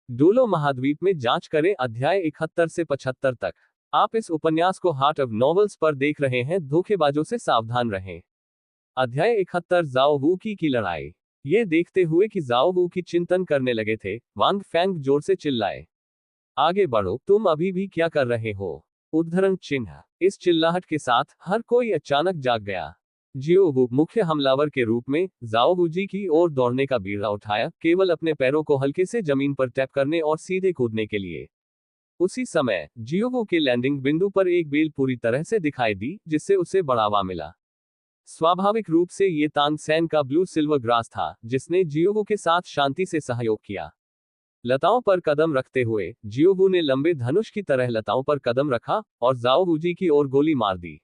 Dolo महाद्वीप में जांच करें अध्याय 71 से 75 तक। आप इस उपन्यास को हार्ट ऑफ नॉवेल्स पर देख रहे हैं। धोखेबाजों से सावधान रहें। अध्याय 71 जाओ वू की लड़ाई। ये देखते हुए कि जाओ वू की चिंतन करने लगे थे, वांग फैंग जोर से चिल्लाए, आगे बढ़ो, तुम अभी भी क्या कर रहे हो? उद्धरण चिन्ह। इस चिल्लाहट के साथ हर कोई अचानक जाग गया। जियो वू मुख्य हमलावर के रूप में जाओ वू जी की ओर दौड़ने का बीड़ा उठाया, केवल अपने पैरों को हल्के से जमीन पर टैप करने और सीधे कूदने के लिए। उसी समय जियो वू के लैंडिंग बिंदु पर एक बेल पूरी तरह से दिखाई दी, जिससे उसे बढ़ावा मिला। स्वाभाविक रूप से ये तांग सैन का ब्लू सिल्वर ग्रास था, जिसने जियोवू के साथ शांति से सहयोग किया। लताओं पर कदम रखते हुए जियोवू ने लंबे धनुष की तरह लताओं पर कदम रखा और जाओ वूजी की ओर गोली मार दी।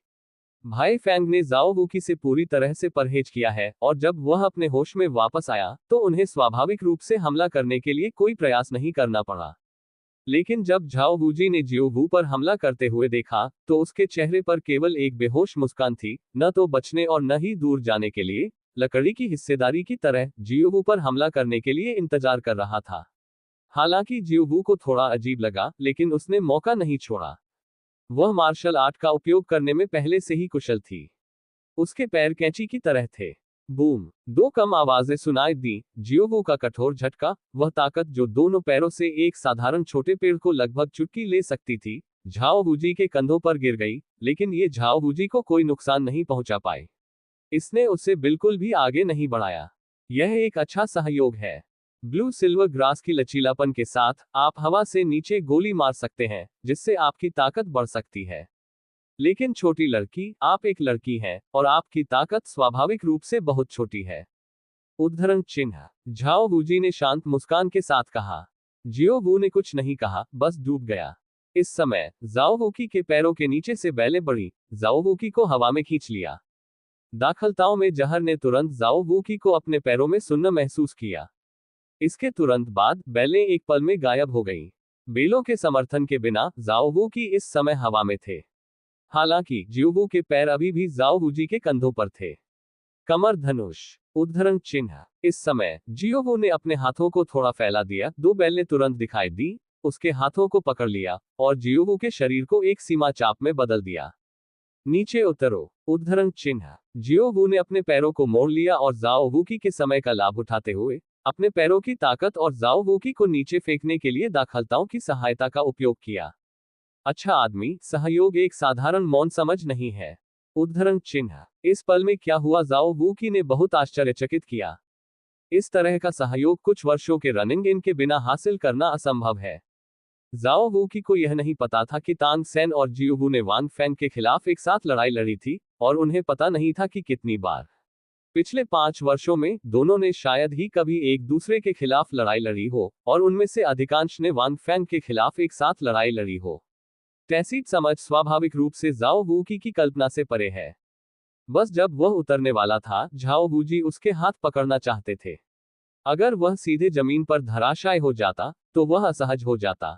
भाई फैंग ने जाओ वूकी से पूरी तरह से परहेज किया है, और जब वह अपने होश में वापस आया तो उन्हें स्वाभाविक रूप से हमला करने के लिए कोई प्रयास नहीं करना पड़ा। लेकिन जब झाओ वूजी ने जियो वू पर हमला करते हुए देखा तो उसके चेहरे पर केवल एक बेहोश मुस्कान थी, न तो बचने और न ही दूर जाने के लिए। लकड़ी की हिस्सेदारी की तरह जियो वू पर हमला करने के लिए इंतजार कर रहा था। हालांकि जियो वू को थोड़ा अजीब लगा, लेकिन उसने मौका नहीं छोड़ा। वह मार्शल आर्ट का उपयोग करने में पहले से ही कुशल थी। उसके पैर कैंची की तरह थे। बूम! दो कम आवाजें सुनाई दी। जियोवू का कठोर झटका, वह ताकत जो दोनों पैरों से एक साधारण छोटे पेड़ को लगभग चुटकी ले सकती थी, झाओ वूजी के कंधों पर गिर गई, लेकिन ये झाओ वूजी को कोई नुकसान नहीं पहुंचा पाए। इसने उसे बिल्कुल भी आगे नहीं बढ़ाया। यह एक अच्छा सहयोग है। ब्लू सिल्वर ग्रास की लचीलापन के साथ आप हवा से नीचे गोली मार सकते हैं, जिससे आपकी ताकत बढ़ सकती है। लेकिन छोटी लड़की, आप एक लड़की हैं, और आपकी ताकत स्वाभाविक रूप से बहुत छोटी है। उद्धरण चिन्ह। झाओ वूजी ने शांत मुस्कान के साथ कहा। जियो वू ने कुछ नहीं कहा, बस डूब गया। इस समय जाओ वूकी के पैरों के नीचे से बैलें बढ़ी, जाओ वूकी को हवा में खींच लिया। दाखलताओं में जहर ने तुरंत जाओ वूकी को अपने पैरों में सुन्न महसूस किया। इसके तुरंत बाद बैलें एक पल में गायब हो गईं। बेलों के समर्थन के बिना जाओ वूकी इस समय हवा में थे। हालांकि जियोवू के पैर अभी भी जाओ वूजी के कंधों पर थे। कमर धनुष। उद्धरण चिन्ह। इस समय जियोवू ने अपने हाथों को थोड़ा फैला दिया, दो बैलें तुरंत दिखाई दी, उसके हाथों को पकड़ लिया और जियोवू के शरीर को एक सीमा चाप में बदल दिया। नीचे उतरो। उद्धरण चिन्ह। जियोवू ने अपने पैरों को मोड़ लिया और जाओ वूकी के समय का लाभ उठाते हुए अपने पैरों की ताकत और जाओ वूकी को नीचे फेंकने के लिए दाखलताओं की सहायता का उपयोग किया। अच्छा आदमी, सहयोग एक साधारण मौन समझ नहीं है। उद्धरण चिन्ह। इस पल में क्या हुआ जाओ वूकी ने बहुत आश्चर्यचकित किया। इस तरह का सहयोग कुछ वर्षों के रनिंग इन के बिना हासिल करना असंभव है। जाओ वूकी को यह नहीं पता था कि तांग सैन और जियोवू ने वांग फैंग के खिलाफ एक साथ लड़ाई लड़ी थी, और उन्हें पता नहीं था कि कितनी बार पिछले 5 वर्षों में दोनों ने शायद ही कभी एक दूसरे के खिलाफ लड़ाई लड़ी हो, और उनमें से अधिकांश ने वांग फैंग के खिलाफ एक साथ लड़ाई लड़ी हो। टैसीट समझ स्वाभाविक रूप से जाओ वूकी की कल्पना से परे है। बस जब वह उतरने वाला था, झाओ वूजी उसके हाथ पकड़ना चाहते थे। अगर वह सीधे जमीन पर धराशायी हो जाता तो वह असहज हो जाता।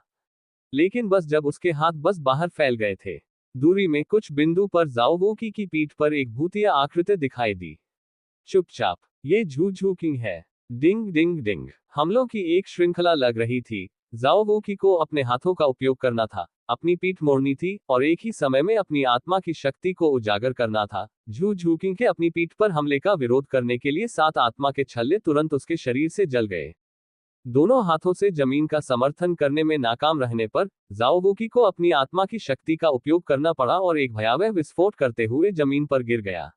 लेकिन बस जब उसके हाथ बस बाहर फैल गए थे, दूरी में कुछ बिंदु पर जाओ वूकी की पीठ पर एक भूतिया आकृति दिखाई दी। चुपचाप। ये झूझूकिंग है। डिंग डिंग डिंग। हमलों की एक श्रृंखला लग रही थी। जाओ वूकी को अपने हाथों का उपयोग करना था, अपनी पीठ मोड़नी थी, और एक ही समय में अपनी आत्मा की शक्ति को उजागर करना था। झूझूकिंग के अपनी पीठ पर हमले का विरोध करने के लिए 7 आत्मा के छल्ले तुरंत उसके शरीर से जल गए। दोनों हाथों से जमीन का समर्थन करने में नाकाम रहने पर जाओ वूकी को अपनी आत्मा की शक्ति का उपयोग करना पड़ा और एक भयावह विस्फोट करते हुए जमीन पर गिर गया।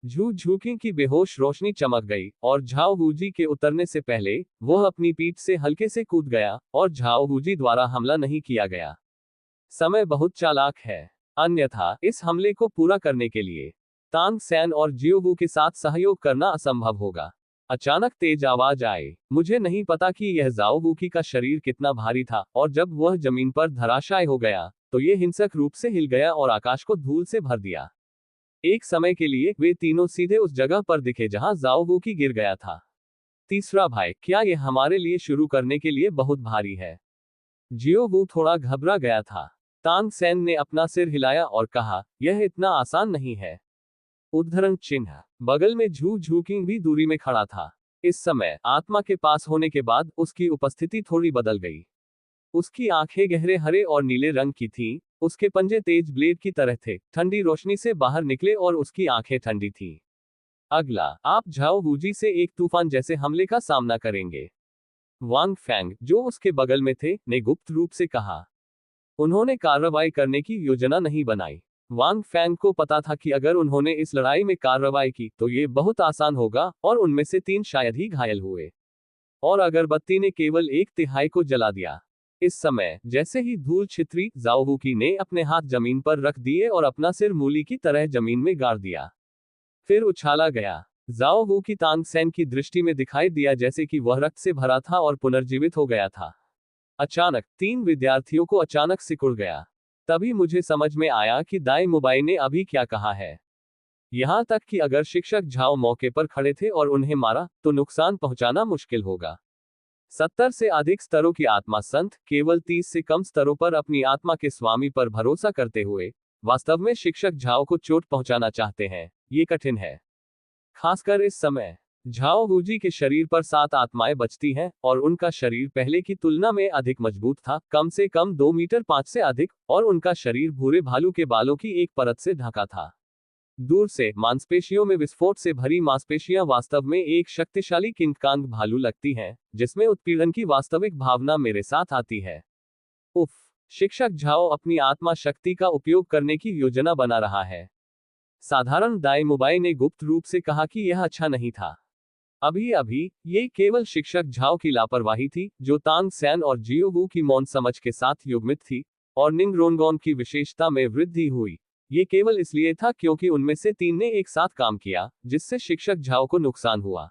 झूझूकिंग की बेहोश रोशनी चमक गई, और झाओ वूजी के उतरने से पहले वह अपनी पीठ से हल्के से कूद गया, और झाओ वूजी द्वारा हमला नहीं किया गया। समय बहुत चालाक है। अन्यथा इस हमले को पूरा करने के लिए तांग सैन और जियोवू के साथ सहयोग करना असंभव होगा। अचानक तेज आवाज आई। मुझे नहीं पता कि यह जाओ वूकी का शरीर कितना भारी था, और जब वह जमीन पर धराशायी हो गया तो यह हिंसक रूप से हिल गया और आकाश को धूल से भर दिया। एक समय के लिए वे तीनों सीधे उस जगह पर दिखे जहां जाओ वूकी गिर गया था। तीसरा भाई, क्या यह हमारे लिए शुरू करने के लिए बहुत भारी है? जियो वू थोड़ा घबरा गया था। तांग सैन ने अपना सिर हिलाया और कहा, यह इतना आसान नहीं है। उद्धरण चिन्ह। बगल में झूझूकिंग भी दूरी में खड़ा था। इस समय आत्मा के पास होने के बाद उसकी उपस्थिति थोड़ी बदल गई। उसकी आंखें गहरे हरे और नीले रंग की थीं, उसके पंजे तेज ब्लेड की तरह थे, ठंडी रोशनी से बाहर निकले और उसकी आंखें ठंडी थीं। अगला, आप झाओ वूजी से एक तूफान जैसे हमले का सामना करेंगे। वांग फैंग, जो उसके बगल में थे, ने गुप्त रूप से कहा। उन्होंने कार्रवाई करने की योजना नहीं बनाई। वांग फैंग को पता था कि अगर उन्होंने इस लड़ाई में कार्रवाई की तो ये बहुत आसान होगा, और उनमें से 3 शायद ही घायल हुए। और अगरबत्ती ने केवल 1/3 को जला दिया। इस समय जैसे ही धूल छितरी, जाओ वूकी ने अपने हाथ जमीन पर रख दिए और अपना सिर मूली की तरह जमीन में गाड़ दिया। फिर उछाला गया। जाओ वूकी तांग सेन की दृष्टि में दिखाई दिया जैसे कि वह रक्त से भरा था और पुनर्जीवित हो गया था। अचानक 3 विद्यार्थियों को अचानक सिकुड़ गया। तभी मुझे समझ में आया कि दाई मुबाई ने अभी क्या कहा है। यहां तक कि अगर शिक्षक झाओ मौके पर खड़े थे और उन्हें मारा तो नुकसान पहुंचाना मुश्किल होगा। 70 से अधिक स्तरों की आत्मा संत केवल 30 से कम स्तरों पर अपनी आत्मा के स्वामी पर भरोसा करते हुए वास्तव में शिक्षक झाओ को चोट पहुंचाना चाहते हैं। ये कठिन है, खासकर इस समय। झाओ वूजी के शरीर पर 7 आत्माएं बचती हैं, और उनका शरीर पहले की तुलना में अधिक मजबूत था, कम से कम 2 मीटर 5 से अधिक, और उनका शरीर भूरे भालू के बालों की एक परत से ढका था। दूर से मांसपेशियों में विस्फोट से भरी मांसपेशियां वास्तव में एक शक्तिशाली किंगकांग भालू लगती हैं, जिसमें उत्पीड़न की वास्तविक भावना मेरे साथ आती है। उफ! शिक्षक झाओ अपनी आत्मा शक्ति का उपयोग करने की योजना बना रहा है। साधारण दाई मुबाई ने गुप्त रूप से कहा कि यह अच्छा नहीं था। अभी अभी ये केवल शिक्षक झाओ की लापरवाही थी, जो तांग सैन और जियो वू की मौन समझ के साथ युग्मित थी, और निंग रोनगोन की विशेषता में वृद्धि हुई। ये केवल इसलिए था क्योंकि उनमें से 3 ने एक साथ काम किया, जिससे शिक्षक झाओ को नुकसान हुआ।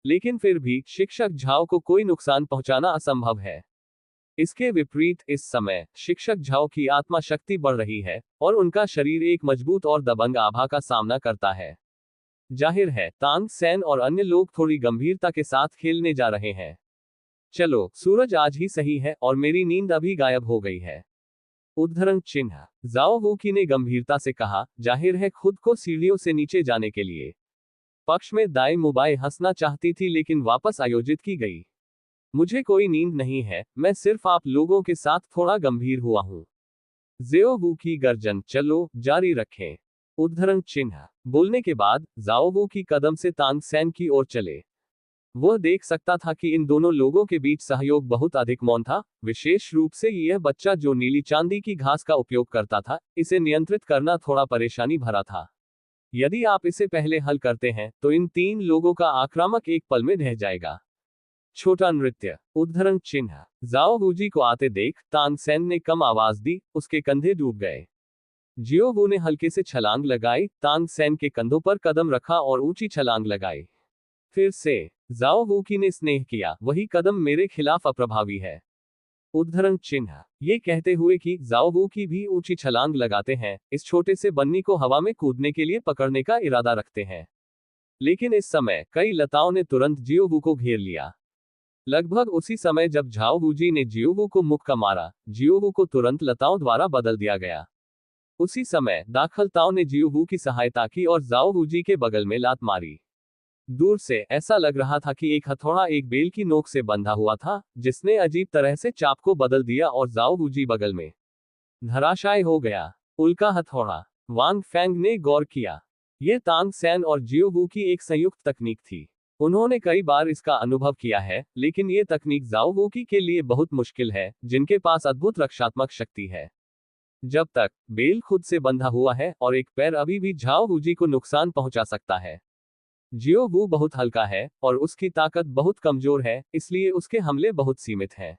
लेकिन फिर भी शिक्षक झाओ को कोई नुकसान पहुंचाना असंभव है। इसके विपरीत इस समय शिक्षक झाओ की आत्मा शक्ति बढ़ रही है, और उनका शरीर एक मजबूत और दबंग आभा का सामना करता है। जाहिर है तांग सैन और अन्य लोग थोड़ी गंभीरता के साथ खेलने जा रहे हैं। चलो, सूरज आज ही सही है और मेरी नींद अभी गायब हो गई है। उद्धरण चिन्ह। जाओ वूकी ने गंभीरता से कहा, जाहिर है खुद को सीढ़ियों से नीचे जाने के लिए। पक्ष में दाई मुबाई हंसना चाहती थी लेकिन वापस आयोजित की गई। मुझे कोई नींद नहीं है, मैं सिर्फ आप लोगों के साथ थोड़ा गंभीर हुआ हूं। ज़ेओ वू की गर्जन, चलो जारी रखें। उद्धरण चिन्ह। बोलने के बाद जाओ वू की कदम से तांग सैन की ओर चले। वह देख सकता था कि इन दोनों लोगों के बीच सहयोग बहुत अधिक मौन था, विशेष रूप से यह बच्चा जो नीली चांदी की घास का उपयोग करता था। इसे नियंत्रित करना थोड़ा परेशानी भरा था। यदि आप इसे पहले हल करते हैं तो इन 3 लोगों का आक्रामक एक पल में ढह जाएगा। छोटा नृत्य। उद्धरण चिन्ह। जाओ वूजी को आते देख तांग सैन ने कम आवाज दी, उसके कंधे डूब गए। जियो वू ने हल्के से छलांग लगाई, तांग सैन के कंधों पर कदम रखा और ऊंची छलांग लगाई। फिर से जाओ वूकी ने स्नेह किया, वही कदम मेरे खिलाफ अप्रभावी है। उद्धरण चिन्ह। ये कहते हुए कि जाओ वूकी भी ऊंची छलांग लगाते हैं, इस छोटे से बन्नी को हवा में कूदने के लिए पकड़ने का इरादा रखते हैं। लेकिन इस समय कई लताओं ने तुरंत जियो वू को घेर लिया। लगभग उसी समय जब झाओ वूजी ने जियो वू को मुक्का मारा, जियो वू को तुरंत लताओं द्वारा बदल दिया गया। उसी समय दाखल ताओ ने जियो वू की सहायता की और जाओ वूजी के बगल में लात मारी। दूर से ऐसा लग रहा था कि एक हथौड़ा एक बेल की नोक से बंधा हुआ था, जिसने अजीब तरह से चाप को बदल दिया और जाओ वूजी बगल में धराशायी हो गया। उल्का हथौड़ा। वांग फैंग ने गौर किया। यह तांग सैन और जियो वू की एक संयुक्त तकनीक थी। उन्होंने कई बार इसका अनुभव किया है, लेकिन यह तकनीक जाओ वूकी के लिए बहुत मुश्किल है, जिनके पास अद्भुत रक्षात्मक शक्ति है। जब तक बेल खुद से बंधा हुआ है और एक पैर अभी भी झाओ वूजी को नुकसान पहुंचा सकता है। जियो वू बहुत हल्का है और उसकी ताकत बहुत कमजोर है, इसलिए उसके हमले बहुत सीमित हैं।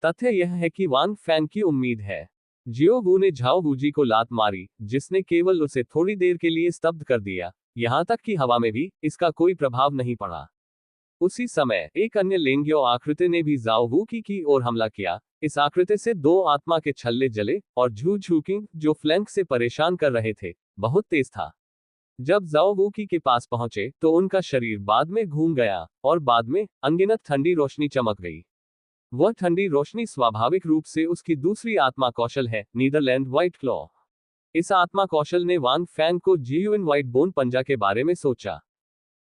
तथ्य यह है कि वांग फैंग की उम्मीद है। जियो वू ने झाओ वूजी को लात मारी, जिसने केवल उसे थोड़ी देर के लिए स्तब्ध कर दिया, यहां तक कि हवा में भी इसका कोई प्रभाव नहीं पड़ा। उसी समय एक अन्य लेंग्यो आकृति ने भी जाओ वूकी की ओर हमला किया। इस आकृति से 2 आत्मा के छल्ले जले, और झू झूकिंग, जो फ्लैंक से परेशान कर रहे थे, बहुत तेज था। जब जाओ वूकी के पास पहुंचे तो उनका शरीर बाद में घूम गया, और बाद में अनगिनत ठंडी रोशनी चमक गई। वह ठंडी रोशनी स्वाभाविक रूप से उसकी दूसरी आत्मा कौशल है, नीदरलैंड व्हाइट क्लॉ। इस आत्मा कौशल ने वांग फैंग को जियुइन व्हाइट बोन पंजा के बारे में सोचा।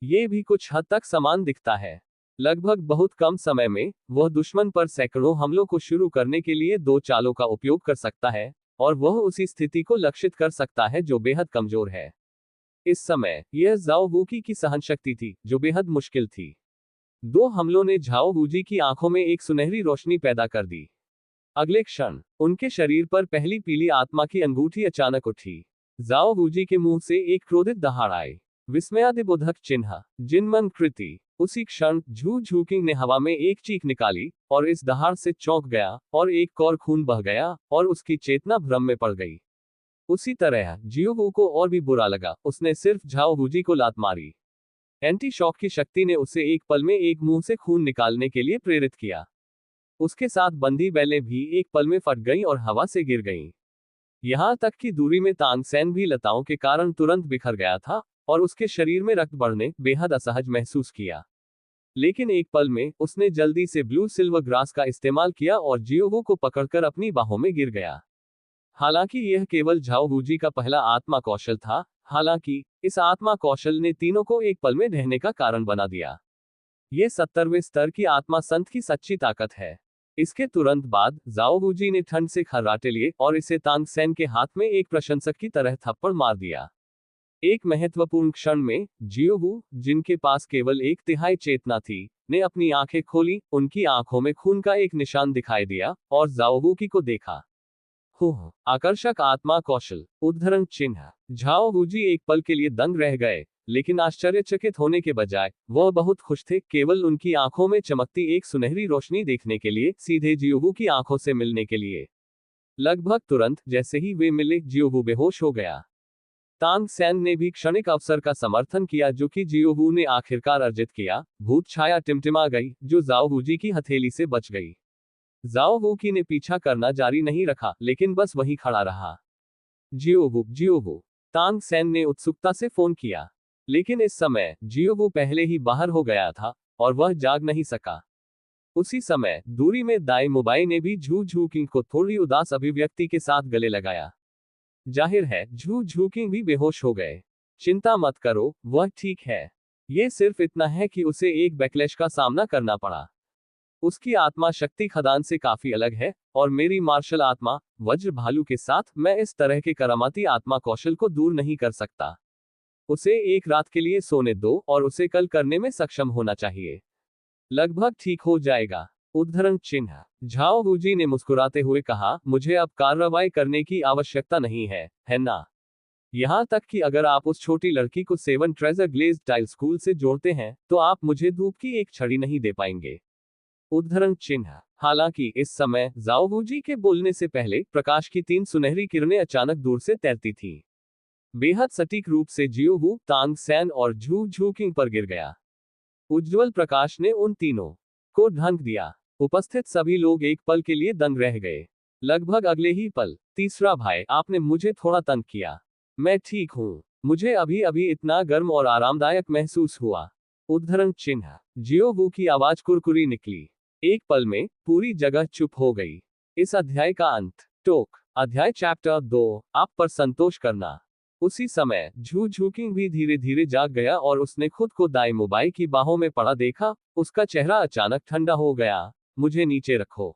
ये भी कुछ हद तक समान दिखता है। लगभग बहुत कम समय में वह दुश्मन पर सैकड़ों हमलों को शुरू करने के लिए 2 चालों का उपयोग कर सकता है, और वह उसी स्थिति को लक्षित कर सकता है जो बेहद कमजोर है। इस समय यह जाओ वूकी की सहनशक्ति थी जो बेहद मुश्किल थी। 2 हमलों ने झाओ वूजी की आंखों में एक सुनहरी रोशनी पैदा कर दी। अगले क्षण उनके शरीर पर पहली पीली आत्मा की अंगूठी अचानक उठी। जाओ वूजी के मुंह से एक क्रोधित दहाड़ आई। विस्मयादिबोधक चिन्ह, जिनमन कृति। उसी क्षण झू झूकिंग ने हवा में एक चीख निकाली, और इस दहाड़ से चौंक गया, और एक कौर खून बह गया, और उसकी चेतना भ्रम में पड़ गई। उसी तरह जियोवू को और भी बुरा लगा। उसने सिर्फ झाओ वूजी को लात मारी। एंटी शॉक की शक्ति ने उसे एक पल में एक मुंह से खून निकालने के लिए प्रेरित किया। उसके साथ बंदी बैलें भी एक पल में फट गईं और हवा से गिर गईं। यहां तक कि दूरी में तांग सैन भी लताओं के कारण तुरंत बिखर गया था, और उसके शरीर में रक्त बढ़ने बेहद असहज महसूस किया। लेकिन एक पल में उसने जल्दी से ब्लू सिल्वर ग्रास का इस्तेमाल किया और जियोवू को पकड़कर अपनी बाहों में गिर गया। हालांकि यह केवल झाओ वूजी का पहला आत्मा कौशल था, हालांकि इस आत्मा कौशल ने तीनों को एक पल में ढहने का कारण बना दिया। ये 70वें स्तर की आत्मा संत की सच्ची ताकत है। इसके तुरंत बाद जाओ वूजी ने ठंड से खर्राटे लिए और इसे तांग सैन के हाथ में एक प्रशंसक की तरह थप्पड़ मार दिया। एक महत्वपूर्ण क्षण में जियोवू, जिनके पास केवल 1/3 चेतना थी, ने अपनी आंखें खोली। उनकी आंखों में खून का एक निशान दिखाई दिया, और जाओ वूकी को देखा। आकर्षक आत्मा कौशल, उद्धरण चिन्ह। झाओ वूजी एक पल के लिए दंग रह गए, लेकिन आश्चर्यचकित होने के बजाय वह बहुत खुश थे, केवल उनकी आंखों में चमकती एक सुनहरी रोशनी देखने के लिए, सीधे जियोवू की आंखों से मिलने के लिए। लगभग तुरंत जैसे ही वे मिले, जियोवू बेहोश हो गया। तांग सैन ने भी क्षणिक अवसर का समर्थन किया जो कि जियोवू ने आखिरकार अर्जित किया। भूत छाया टिमटिमा गई, जो जाओ वूजी की हथेली से बच गई। जाओ वूकी ने पीछा करना जारी नहीं रखा, लेकिन बस वहीं खड़ा रहा। जियोवू, जियोवू, तांग सैन ने उत्सुकता से फोन किया। लेकिन इस समय जियोवू पहले ही बाहर हो गया था, और वह जाग नहीं सका। उसी समय दूरी में दाई मुबाई ने भी झू झूकिंग को थोड़ी उदास अभिव्यक्ति के साथ गले लगाया। जाहिर है झू झूकिंग भी बेहोश हो गए। चिंता मत करो, वह ठीक है। ये सिर्फ इतना है कि उसे एक बैकलैश का सामना करना पड़ा। उसकी आत्मा शक्ति खदान से काफी अलग है, और मेरी मार्शल आत्मा वज्र भालू के साथ मैं इस तरह के करामाती आत्मा कौशल को दूर नहीं कर सकता। उसे एक रात के लिए सोने दो, और उसे कल करने में सक्षम होना चाहिए। लगभग ठीक हो जाएगा। उद्धरण चिन्ह। झाओ वूजी ने मुस्कुराते हुए कहा, मुझे अब कार्रवाई करने की आवश्यकता नहीं है ना? यहां तक कि अगर आप उस छोटी लड़की को 7 ट्रेजर ग्लेज्ड टाइल स्कूल से जोड़ते हैं, तो आप मुझे धूप की एक छड़ी नहीं दे पाएंगे। उद्धरण चिन्ह। हालांकि इस समय जाओ वूजी के बोलने से पहले प्रकाश की 3 सुनहरी किरणें अचानक दूर से तैरती थीं। बेहद सटीक रूप से जियोवू, तांग सैन और झू झूकिंग पर गिर गया। उज्ज्वल प्रकाश ने उन तीनों को ढंक दिया। उपस्थित सभी लोग एक पल के लिए दंग रह गए। लगभग अगले ही पल, तीसरा भाई, आपने मुझे थोड़ा तंग किया। मैं ठीक हूं। मुझे अभी अभी इतना गर्म और आरामदायक महसूस हुआ। उद्धरण चिन्ह। जियोवू की आवाज कुरकुरी निकली। एक पल में पूरी जगह चुप हो गई। इस अध्याय का अंत। टोक। अध्याय चैप्टर 2, आप पर संतोष करना। उसी समय झू झूकिंग भी धीरे धीरे जाग गया, और उसने खुद को दाई मुबाई की बाहों में पड़ा देखा। उसका चेहरा अचानक ठंडा हो गया। मुझे नीचे रखो।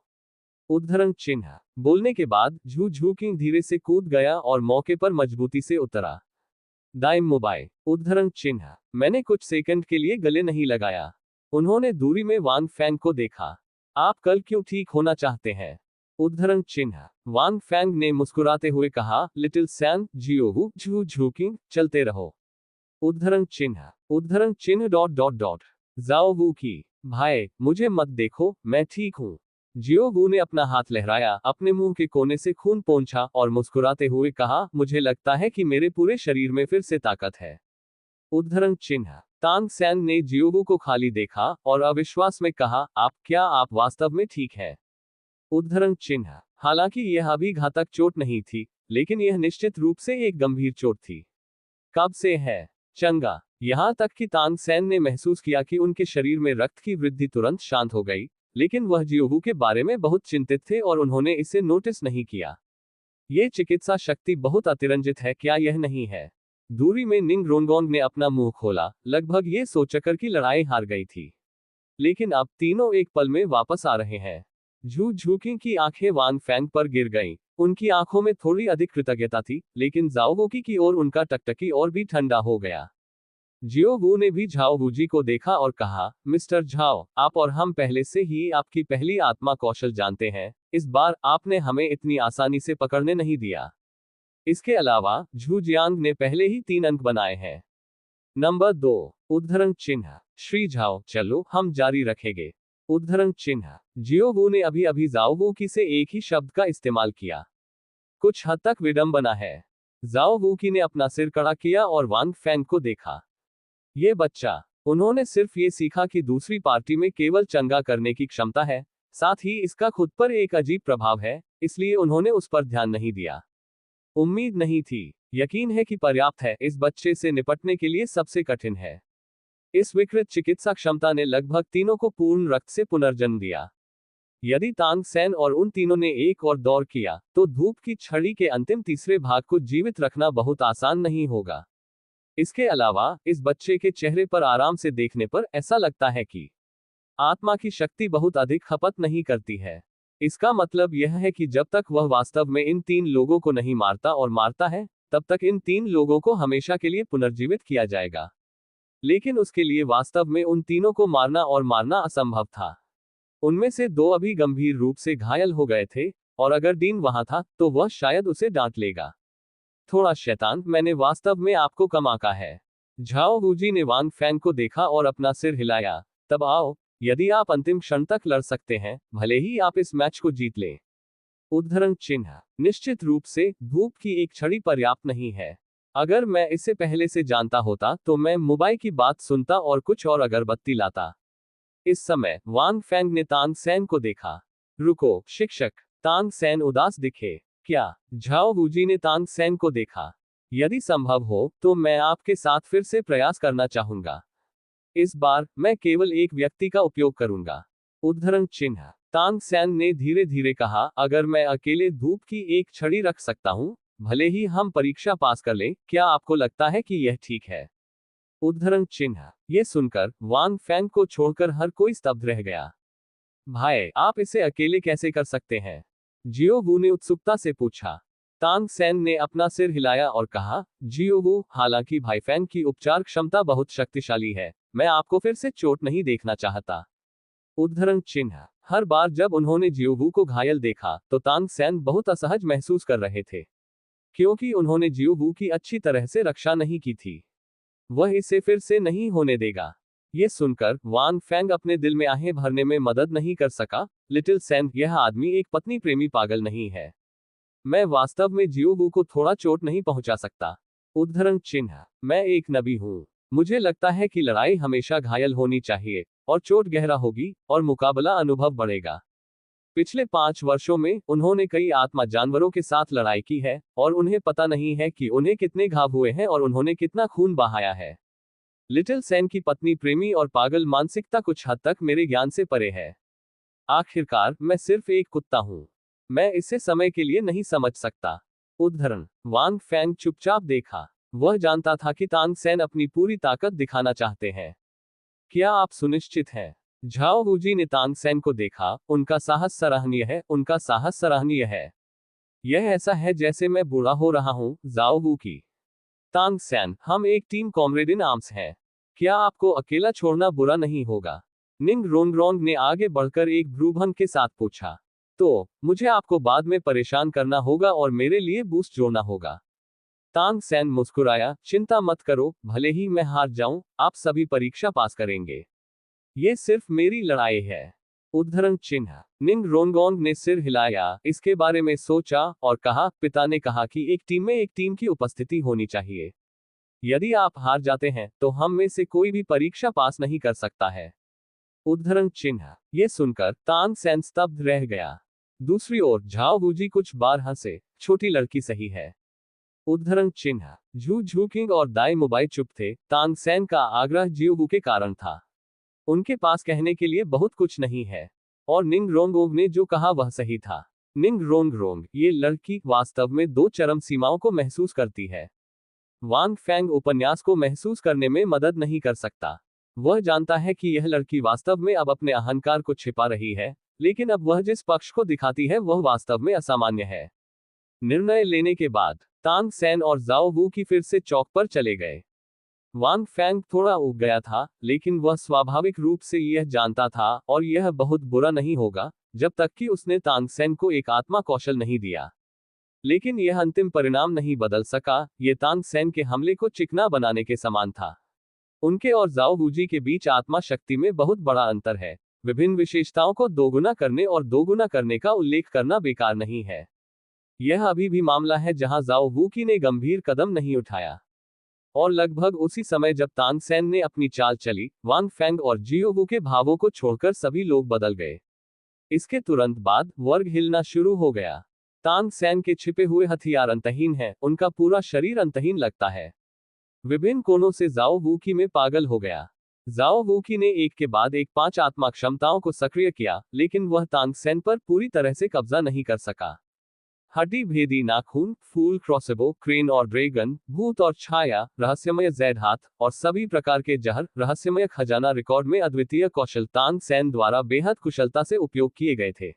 उद्धरण चिन्ह। बोलने के बाद झू झूकिंग धीरे से कूद गया और मौके पर मजबूती से उतरा। दाई मुबाई। उद्धरण चिन्ह। मैंने कुछ सेकंड के लिए गले नहीं लगाया। उन्होंने दूरी में वांग फैंग को देखा। आप कल क्यों ठीक होना चाहते हैं? उद्धरण चिन्ह। वांग फैंग ने मुस्कुराते हुए कहा, लिटिल सैन, जियोवू, झू झूकिंग, चलते रहो। उद्धरण चिन्ह। उद्धरण चिन्ह डॉट डॉट डॉट। जाओ वू की, भाई, मुझे मत देखो, मैं ठीक हूं। जियोवू ने अपना हाथ लहराया, अपने मुंह के कोने से खून पोंछा, और मुस्कुराते हुए कहा, मुझे लगता है कि मेरे पूरे शरीर में फिर से ताकत है। उद्धरण चिन्ह। तांग सैन ने जियोवू को खाली देखा, और अविश्वास में कहा, क्या आप वास्तव में ठीक है? उद्धरण चिन्ह। हालांकि यह अभी घातक चोट नहीं थी, लेकिन यह निश्चित रूप से एक गंभीर चोट थी। कब से है? चंगा। यहां तक कि तांग सैन ने महसूस किया कि उनके शरीर में रक्त की वृद्धि तुरंत शांत हो गई, लेकिन वह जियोवू के बारे में बहुत चिंतित थे और उन्होंने इसे नोटिस नहीं किया। ये चिकित्सा शक्ति बहुत अतिरंजित है, क्या यह नहीं है? दूरी में निंग रोनगोंग ने अपना मुंह खोला, लगभग ये सोचकर कि लड़ाई हार गई थी। लेकिन अब तीनों एक पल में वापस आ रहे हैं। झू झूकिंग की आंखें वांग फैंग पर गिर गईं। उनकी आंखों में थोड़ी अधिक कृतज्ञता थी, लेकिन जाओ वूकी की ओर उनका टकटकी और भी ठंडा हो गया। जियो वू ने भी झाओ वूजी को देखा और कहा, मिस्टर झाओ, आप और हम पहले से ही आपकी पहली आत्मा कौशल जानते हैं, इस बार आपने हमें इतनी आसानी से पकड़ने नहीं दिया। इसके अलावा जियांग ने पहले ही 3 अंक बनाए हैं। नंबर 2, उद्धरण चिन्ह। श्री झाओ, चलो हम जारी रखेंगे। उद्धरण चिन्ह। जियो वू ने अभी अभी जाओ वू की से एक ही शब्द का इस्तेमाल किया। कुछ हद तक विडंबना है। जाओ वू की ने अपना सिर कड़ा किया और वांग फैंग को देखा। ये बच्चा, उन्होंने सिर्फ ये सीखा कि दूसरी पार्टी में केवल चंगा करने की क्षमता है, साथ ही इसका खुद पर एक अजीब प्रभाव है, इसलिए उन्होंने उस पर ध्यान नहीं दिया। उम्मीद नहीं थी, यकीन है कि पर्याप्त है, इस बच्चे से निपटने के लिए सबसे कठिन है। इस विकृत चिकित्सा क्षमता ने लगभग तीनों को पूर्ण रक्त से पुनर्जन्म दिया। यदि तांग सैन और उन तीनों ने एक और दौर किया, तो धूप की छड़ी के अंतिम तीसरे भाग को जीवित रखना बहुत आसान नहीं होगा। इसके अलावा, इस बच्चे के चेहरे पर आराम से देखने पर ऐसा लगता है कि आत्मा की शक्ति बहुत अधिक खपत नहीं करती है। इसका मतलब यह है कि जब तक वह वास्तव में इन 3 लोगों को नहीं मारता और मारता है, तब तक इन 3 लोगों को हमेशा के लिए पुनर्जीवित किया जाएगा। लेकिन उसके लिए वास्तव में उन तीनों को मारना और मारना असंभव था। उनमें से 2 अभी गंभीर रूप से घायल हो गए थे, और अगर डीन वहां था, तो वह शायद उसे डांट लेगा। थोड़ा शैतान, मैंने वास्तव में आपको कम आंका है। झाओ वूजी ने वांग फैंग को देखा और अपना सिर हिलाया। तब आओ, यदि आप अंतिम क्षण तक लड़ सकते हैं, भले ही आप इस मैच को जीत लें। उद्धरण चिन्ह। निश्चित रूप से, धूप की एक छड़ी पर्याप्त नहीं है। अगर मैं इसे पहले से जानता होता, तो मैं मुंबई की बात सुनता और कुछ और अगरबत्ती लाता। इस समय, वांग फैंग ने तांग सैन को देखा। रुको, शिक्षक। तांग सैन उदास दिखे। क्या? झाओ वूजी ने तांग सैन को देखा। यदि संभव हो, तो मैं आपके साथ फिर से प्रयास करना चाहूंगा। इस बार, मैं केवल एक व्यक्ति का उपयोग करूंगा। उद्धरण चिन्ह। तांग सैन ने धीरे धीरे कहा, अगर मैं अकेले धूप की एक छड़ी रख सकता हूं, भले ही हम परीक्षा पास कर लें, क्या आपको लगता है कि यह ठीक है? उद्धरण चिन्ह। ये सुनकर, वांग फैंग को छोड़कर हर कोई स्तब्ध रह गया। भाई, आप इसे अकेले कैसे कर सकते हैं? जियो वू ने उत्सुकता से पूछा। तांग सैन ने अपना सिर हिलाया और कहा, जियो वू, हालांकि भाई फैंग की उपचार क्षमता बहुत शक्तिशाली है, मैं आपको फिर से चोट नहीं देखना चाहता। उद्धरण चिन्ह। हर बार जब उन्होंने जियो वू को घायल देखा, तो तांग सैन बहुत असहज महसूस कर रहे थे, क्योंकि उन्होंने जियो वू की अच्छी तरह से रक्षा नहीं की थी। वह इसे फिर से नहीं होने देगा। ये सुनकर, वांग फैंग अपने दिल में आहें भरने में मदद नहीं कर सका। लिटिल सैन, यह आदमी एक पत्नी प्रेमी पागल नहीं है। मैं वास्तव में जियो वू को थोड़ा चोट नहीं पहुंचा सकता। उद्धरण चिन्ह। मैं एक नबी हूं। मुझे लगता है कि लड़ाई हमेशा घायल होनी चाहिए, और चोट गहरा होगी, और मुकाबला अनुभव बढ़ेगा। पिछले 5 वर्षों में, उन्होंने कई आत्मा जानवरों के साथ लड़ाई की है, और उन्हें पता नहीं है कि उन्हें कितने घाव हुए हैं और उन्होंने कितना खून बहाया है। लिटिल सैन की पत्नी प्रेमी और पागल मानसिकता कुछ हद तक मेरे ज्ञान से परे है। आखिरकार, मैं सिर्फ एक कुत्ता हूं। मैं इसे समय के लिए नहीं समझ सकता। उद्धरण। वांग फैंग चुपचाप देखा। वह जानता था कि तांग सैन अपनी पूरी ताकत दिखाना चाहते हैं। क्या आप सुनिश्चित हैं? झाओ वूजी ने तांग सैन को देखा। उनका साहस सराहनीय है, उनका साहस सराहनीय है। यह ऐसा है जैसे मैं बूढ़ा हो रहा हूं, जाओ वू की। तांग सैन, हम एक टीम कॉमरेड इन आर्म्स हैं। क्या आपको अकेला छोड़ना बुरा नहीं होगा? निंग रोंगरोंग ने आगे बढ़कर एक भ्रूभंग के साथ पूछा। तो, मुझे आपको बाद में परेशान करना होगा और मेरे लिए बूस्ट जोड़ना होगा। तांग सैन मुस्कुराया, चिंता मत करो, भले ही मैं हार जाऊं, आप सभी परीक्षा पास करेंगे। ये सिर्फ मेरी लड़ाई है। उद्धरण चिन्ह। निंग रोंगोंग ने सिर हिलाया, इसके बारे में सोचा, और कहा, पिता ने कहा कि एक टीम में एक टीम की उपस्थिति होनी चाहिए। यदि आप हार जाते हैं, तो हम में से कोई भी परीक्षा पास नहीं कर सकता है। उद्धरण चिन्ह। ये सुनकर, तांग सैन स्तब्ध रह गया। दूसरी ओर, झाओ वूजी कुछ बार हंसे, छोटी लड़की सही है। उद्धरण चिन्ह। झू झूकिंग और दाई मुबाई चुप थे। तांग सैन का आग्रह जियो वू के कारण था। उनके पास कहने के लिए बहुत कुछ नहीं है। और निंग रोंगोंग ने जो कहा वह सही था। निंग रोंगरोंग, ये लड़की वास्तव में 2 चरम सीमाओं को महसूस करती है। वांग फेंग उपन्यास को महसूस करने में मदद नहीं कर सकता। वह जानता है कि यह लड़की वास्तव में अब अपने अहंकार को छिपा रही है, लेकिन अब वह जिस पक्ष को दिखाती है वह वास्तव में असामान्य है। निर्णय लेने के बाद तांग सेन और जाओ वू की फिर से चौक पर चले गए। वांग फेंग थोड़ा ऊब गया था, लेकिन वह स्वाभाविक रूप से यह जानता था और यह बहुत बुरा नहीं होगा जब तक कि उसने तांग सेन को एक आत्मा कौशल नहीं दिया। लेकिन यह अंतिम परिणाम नहीं बदल सका। ये तांग सेन के हमले को चिकना बनाने के समान था। उनके और जाओ वूजी के बीच आत्मा शक्ति में बहुत बड़ा अंतर है। विभिन्न विशेषताओं को दोगुना करने और दोगुना करने का उल्लेख करना बेकार नहीं है। यह अभी भी मामला है जहां जाओ वूकी ने गंभीर कदम नहीं उठाया। और लगभग उसी समय जब तांग सेन ने अपनी चाल चली, वांग फेंग और जियो वू के भावों को छोड़कर सभी लोग बदल गए। इसके तुरंत बाद वर्ग हिलना शुरू हो गया। तांग सेन के छिपे हुए हथियार अंतहीन हैं, उनका पूरा शरीर अंतहीन लगता है। विभिन्न कोनों से जाओ वूकी में पागल हो गया। जाओ वूकी ने एक के बाद एक 5 आत्मा क्षमताओं को सक्रिय किया, लेकिन वह तांग सेन पर पूरी तरह से कब्जा नहीं कर सका। हड्डी भेदी नाखून, फूल, क्रॉसबो, क्रेन और ड्रैगन, भूत और छाया, रहस्यमय जैड हाथ और सभी प्रकार के जहर, रहस्यमय खजाना रिकॉर्ड में अद्वितीय कौशल तांग सेन द्वारा बेहद कुशलता से उपयोग किए गए थे।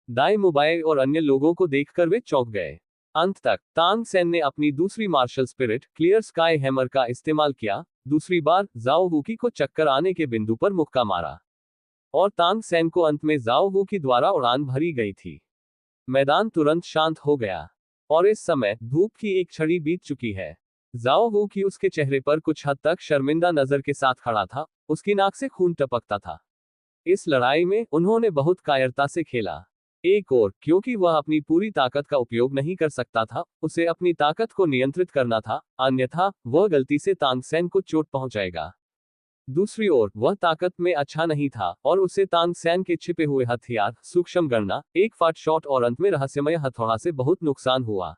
दाई मुबाई और अन्य लोगों को देखकर वे चौंक गए। अंत तक तांग सेन ने अपनी दूसरी martial spirit clear sky hammer का इस्तेमाल किया, दूसरी बार जाओ वूकी को चक्कर आने के बिंदु पर मुक्का मारा और तांग सेन को अंत में जाओ वूकी द्वारा उड़ान भरी गई थी। मैदान तुरंत शांत हो गया और इस समय धूप की एक छड़ी बीत चुकी है। जाओ वूकी उसके चेहरे पर कुछ हद तक शर्मिंदा नजर के साथ खड़ा था, उसकी नाक से खून टपकता था। इस लड़ाई में उन्होंने बहुत कायरता से खेला। एक और क्योंकि वह अपनी पूरी ताकत का उपयोग नहीं कर सकता था, उसे अपनी ताकत को नियंत्रित करना था, अन्यथा वह गलती से तांग सेन को चोट पहुंचाएगा। दूसरी ओर वह ताकत में अच्छा नहीं था और उसे तांग सेन के छिपे हुए हथियार, सूक्ष्म गणना, एक फाट शॉट और अंत में रहस्यमय हथौड़ा से बहुत नुकसान हुआ।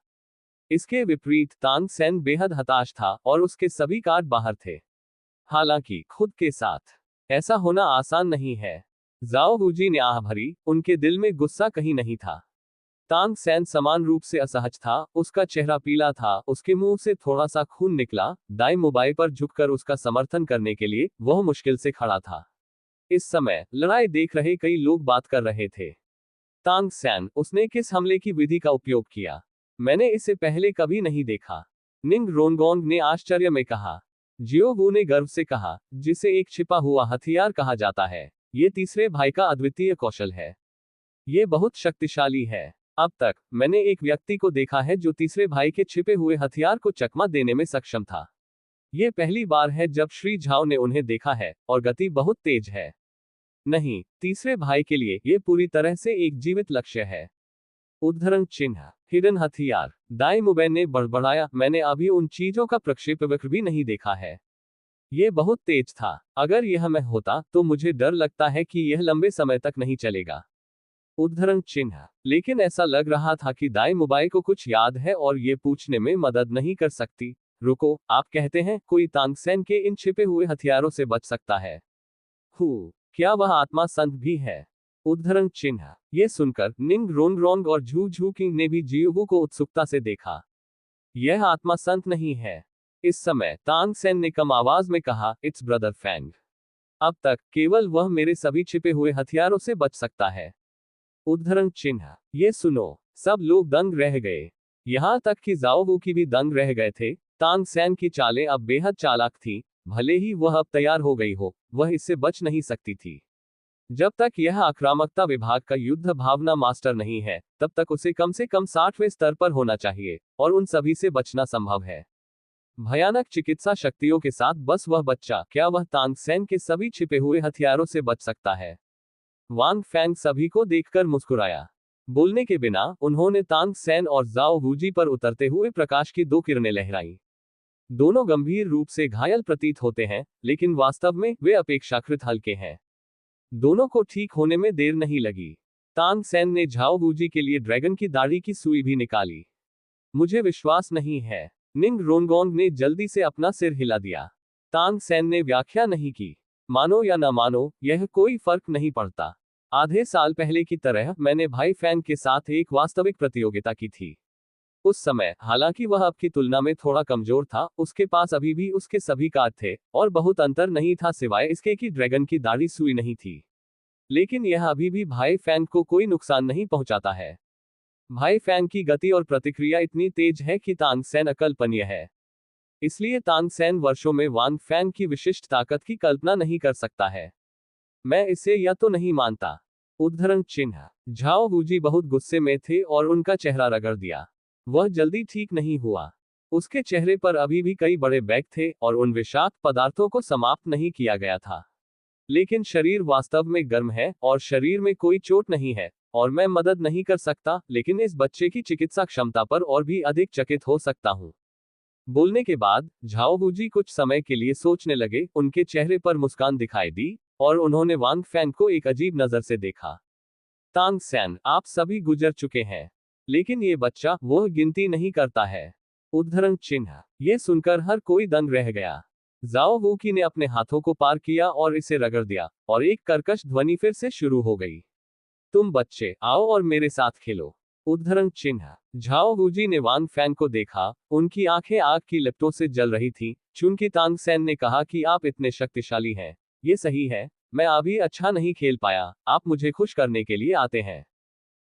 इसके विपरीत तांग सेन बेहद हताश था और उसके सभी कार्ड बाहर थे। हालांकि खुद के साथ ऐसा होना आसान नहीं है। जाओ वूजी ने आह भरी, उनके दिल में गुस्सा कहीं नहीं था। तांग सेन समान रूप से असहज था, उसका चेहरा पीला था, उसके मुंह से थोड़ा सा खून निकला। दाई मुबाई पर झुककर उसका समर्थन करने के लिए वह मुश्किल से खड़ा था। इस समय लड़ाई देख रहे कई लोग बात कर रहे थे। तांग सेन, उसने किस हमले की विधि का उपयोग किया? मैंने इसे पहले कभी नहीं देखा, निंग रोनगोंग ने आश्चर्य में कहा। जियो वू ने गर्व से कहा, जिसे एक छिपा हुआ हथियार कहा जाता है, ये तीसरे भाई का अद्वितीय कौशल है। ये बहुत शक्तिशाली है। अब तक मैंने एक व्यक्ति को देखा है जो तीसरे भाई के छिपे हुए हथियार को चकमा देने में सक्षम था। ये पहली बार है जब श्री झाओ ने उन्हें देखा है और गति बहुत तेज है। नहीं, तीसरे भाई के लिए ये पूरी तरह से एक जीवित लक्ष्य है। उद्धरण चिन्ह हिडन हथियार। दाई मुबैन ने बड़बड़ाया, मैंने अभी उन चीजों का प्रक्षेपवक्र भी नहीं देखा है। ये बहुत तेज था। अगर यह मैं होता तो मुझे डर लगता है कि यह लंबे समय तक नहीं चलेगा। उद्धरण चिन्ह। लेकिन ऐसा लग रहा था कि दाई मुबाई को कुछ याद है और ये पूछने में मदद नहीं कर सकती। रुको, आप कहते हैं कोई तांग सेन के इन छिपे हुए हथियारों से बच सकता है? क्या वह आत्मा संत भी है? उद्धरण चिन्ह। ये सुनकर निंग रोनरोंग और झू झू किंग ने भी जियोवू को उत्सुकता से देखा। यह आत्मा संत नहीं है। इस समय तांग सेन ने कम आवाज में कहा, इट्स ब्रदर फेंग। अब तक केवल वह मेरे सभी छिपे हुए हथियारों से बच सकता है। उद्धरण चिन्ह। ये सुनो, सब लोग दंग रह गए। यहां तक कि जाओ वूकी भी दंग रह गए थे। तांग सेन की चालें अब बेहद चालाक थीं। भले ही वह अब तैयार हो गई हो, वह इससे बच नहीं सकती थी। जब तक यह आक्रामकता विभाग का युद्ध भावना मास्टर नहीं है, तब तक उसे कम से कम 60वें स्तर पर होना चाहिए और उन सभी से बचना संभव है। भयानक चिकित्सा शक्तियों के साथ बस वह बच्चा, क्या वह तांग सेन के सभी छिपे हुए हथियारों से बच सकता है? वांग फेंग सभी को देखकर मुस्कुराया। बोलने के बिना उन्होंने तांग सेन और जाओ वूजी पर उतरते हुए प्रकाश की 2 किरणें लहराई। दोनों गंभीर रूप से घायल प्रतीत होते हैं, लेकिन वास्तव में वे अपेक्षाकृत हल्के हैं। दोनों को ठीक होने में देर नहीं लगी। तांग सेन ने झाओ वूजी के लिए ड्रैगन की दाढ़ी की सुई भी निकाली। मुझे विश्वास नहीं है। निंग रोनगोंग ने जल्दी से अपना सिर हिला दिया। तांग सेन ने व्याख्या नहीं की। मानो या न मानो, यह कोई फर्क नहीं पड़ता। आधे साल पहले की तरह मैंने भाई फैंग के साथ एक वास्तविक प्रतियोगिता की थी। उस समय हालांकि वह अब की तुलना में थोड़ा कमजोर था, उसके पास अभी भी उसके सभी कार्ड थे और बहुत अंतर नहीं था सिवाय इसके कि ड्रैगन की दाढ़ी सुई नहीं थी। लेकिन यह अभी भी भाई फैंग को कोई नुकसान नहीं पहुंचाता है। भाई फैंग की गति और प्रतिक्रिया इतनी तेज है कि तांग सैन अकल्पनीय है। इसलिए तांग सैन वर्षों में वांग फैंग की विशिष्ट ताकत की कल्पना नहीं कर सकता है। मैं इसे या तो नहीं मानता। उद्धरण चिन्ह। झाओ वूजी बहुत गुस्से में थे और उनका चेहरा रगड़ दिया। वह जल्दी ठीक नहीं हुआ। उसके चेहरे पर अभी भी कई बड़े बैग थे और उन विषाक्त पदार्थों को समाप्त नहीं किया गया था। लेकिन शरीर वास्तव में गर्म है और शरीर में कोई चोट नहीं है और मैं मदद नहीं कर सकता, लेकिन इस बच्चे की चिकित्सा क्षमता पर और भी अधिक चकित हो सकता हूँ। बोलने के बाद झाओ वूजी कुछ समय के लिए सोचने लगे, उनके चेहरे पर मुस्कान दिखाई दी और उन्होंने वांग फैंग को एक अजीब नजर से देखा। तांग सैन, आप सभी गुजर चुके हैं, लेकिन ये बच्चा, वह गिनती नहीं करता है। उद्धरण चिन्ह। ये सुनकर हर कोई दंग रह गया। जाओ वूकी ने अपने हाथों को पार किया और इसे रगड़ दिया और एक कर्कश ध्वनि फिर से शुरू हो गई। तुम बच्चे, आओ और मेरे साथ खेलो। उद्धरण चिन्ह। झाओ वूजी ने वांग फैंग को देखा, उनकी आंखें आग की लपटों से जल रही थीं। चूंकि तांग सैन ने कहा कि आप इतने शक्तिशाली हैं, ये सही है, मैं अभी अच्छा नहीं खेल पाया, आप मुझे खुश करने के लिए आते हैं।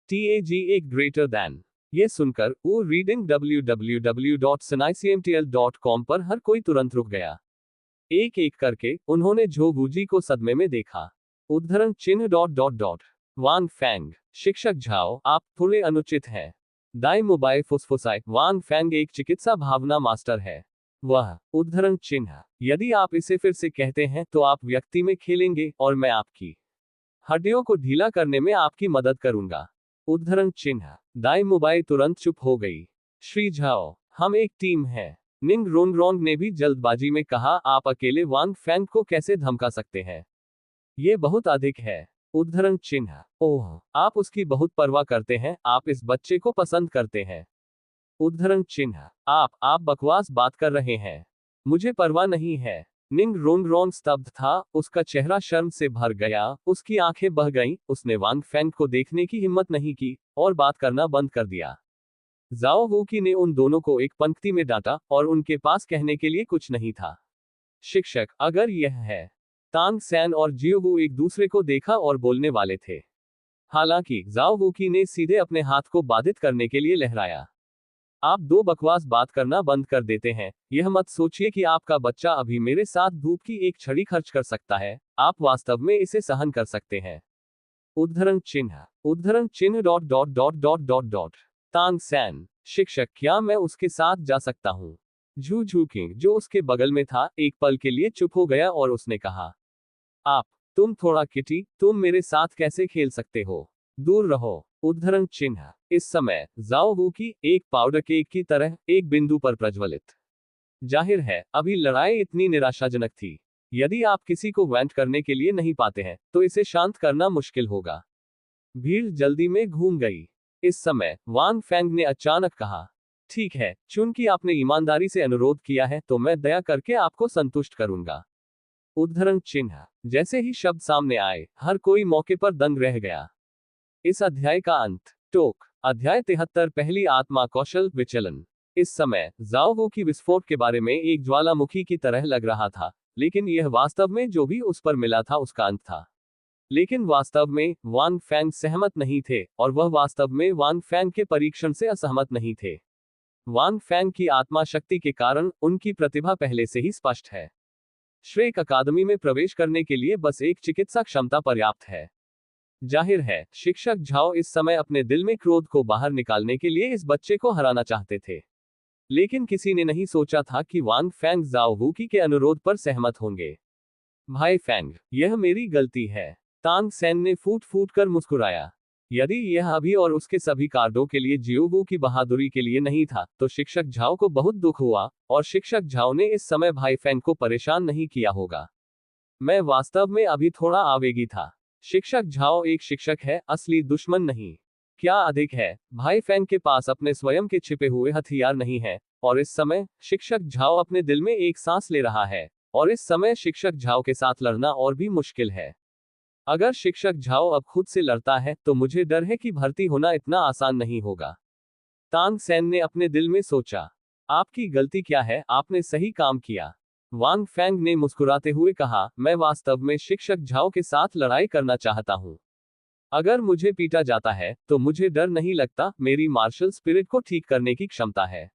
TAG एक ग्रेटर दैन। ये सुनकर रीडिंग www.sinaicmtl.com पर हर कोई तुरंत रुक गया। एक एक करके उन्होंने झो वूजी को सदमे में देखा। उद्धरण चिन्ह डॉट डॉट डॉट। वांग फैंग। शिक्षक झाओ, आप थोड़े अनुचित हैं। दाई मुबाई फुसफुसाई। वांग फैंग एक चिकित्सा भावना मास्टर है। वह। उद्धरण चिन्ह। यदि आप इसे फिर से कहते हैं तो आप व्यक्ति में खेलेंगे और मैं आपकी हड्डियों को ढीला करने में आपकी मदद करूंगा। उद्धरण चिन्ह। दाई मुबाई तुरंत चुप हो गई। श्री झाओ, हम एक टीम है। निंग रोंग ने भी जल्दबाजी में कहा, आप अकेले वांग फैंग को कैसे धमका सकते हैं? ये बहुत अधिक है। उद्धरण चिन्ह। ओह, आप उसकी बहुत परवाह करते हैं, आप इस बच्चे को पसंद करते हैं। उद्धरण चिन्ह। आप बकवास बात कर रहे हैं। मुझे परवाह नहीं है। निंग रोंग स्तब्ध था, उसका चेहरा शर्म से भर गया, उसकी आंखें बह गईं, उसने वांग फैंग को देखने की हिम्मत नहीं की और बात करना बंद कर दिया। जाओ वूकी ने उन दोनों को एक पंक्ति में डांटा और उनके पास कहने के लिए कुछ नहीं था। शिक्षक, अगर यह है। तांग सैन और जियो वू एक दूसरे को देखा और बोलने वाले थे। हालांकि जाओ वूकी ने सीधे अपने हाथ को बाधित करने के लिए लहराया। आप दो बकवास बात करना बंद कर देते हैं। यह मत सोचिए कि आपका बच्चा अभी मेरे साथ धूप की एक छड़ी खर्च कर सकता है, आप वास्तव में इसे सहन कर सकते हैं। उद्धरण चिन्ह dot dot dot dot dot dot. Tang San. शिक्षक, क्या मैं उसके साथ जा सकता हूँ? झू झू किंग, जो उसके बगल में था, एक पल के लिए चुप हो गया और उसने कहा, तुम थोड़ा किटी, तुम मेरे साथ कैसे खेल सकते हो? दूर रहो। उद्धरण चिन्ह। इस समय जाओ वूकी एक पाउडर केक की तरह एक बिंदु पर प्रज्वलित। जाहिर है, अभी लड़ाई इतनी निराशाजनक थी। यदि आप किसी को वेंट करने के लिए नहीं पाते हैं, तो इसे शांत करना मुश्किल होगा। भीड़ जल्दी में घूम गई। इस समय वांग फैंग ने अचानक कहा, ठीक है, चूंकि आपने ईमानदारी से अनुरोध किया है तो मैं दया करके आपको संतुष्ट करूंगा। उद्धरण चिन्ह। जैसे ही शब्द सामने आए, हर कोई मौके पर दंग रह गया। इस अध्याय का अंत। टोक। अध्याय 73 पहली आत्मा कौशल विचलन। इस समय जाओ वू की विस्फोट के बारे में एक ज्वालामुखी की तरह लग रहा था, लेकिन यह वास्तव में जो भी उस पर मिला था उसका अंत था। लेकिन वास्तव में वांग फैंग सहमत नहीं थे और वह वास्तव में वांग फैंग के परीक्षण से असहमत नहीं थे। वांग फैंग की आत्मा शक्ति के कारण उनकी प्रतिभा पहले से ही स्पष्ट है। श्रेक अकादमी में प्रवेश करने के लिए बस एक चिकित्सा क्षमता पर्याप्त है। जाहिर है, शिक्षक झाओ इस समय अपने दिल में क्रोध को बाहर निकालने के लिए इस बच्चे को हराना चाहते थे। लेकिन किसी ने नहीं सोचा था कि वांग फैंग जाओ वूकी के अनुरोध पर सहमत होंगे। भाई फैंग, यह मेरी गलती है। तांग सैन ने फूट फूट कर मुस्कुराया। यदि यह अभी और उसके सभी कार्डों के लिए जियोगू की बहादुरी के लिए नहीं था, तो शिक्षक झाओ को बहुत दुख हुआ, और शिक्षक झाओ ने इस समय भाई फैंग को परेशान नहीं किया होगा। मैं वास्तव में अभी थोड़ा आवेगी था। शिक्षक झाओ एक शिक्षक है, असली दुश्मन नहीं। क्या अधिक है, भाई फैंग के पास अपने स्वयं के छिपे हुए हथियार नहीं है, और इस समय शिक्षक झाओ अपने दिल में एक सांस ले रहा है, और इस समय शिक्षक झाओ के साथ लड़ना और भी मुश्किल है। अगर शिक्षक झाओ अब खुद से लड़ता है तो मुझे डर है कि भर्ती होना इतना आसान नहीं होगा। तांग सेन ने अपने दिल में सोचा। आपकी गलती क्या है, आपने सही काम किया। वांग फेंग ने मुस्कुराते हुए कहा, मैं वास्तव में शिक्षक झाओ के साथ लड़ाई करना चाहता हूँ। अगर मुझे पीटा जाता है तो मुझे डर नहीं लगता, मेरी मार्शल स्पिरिट को ठीक करने की क्षमता है।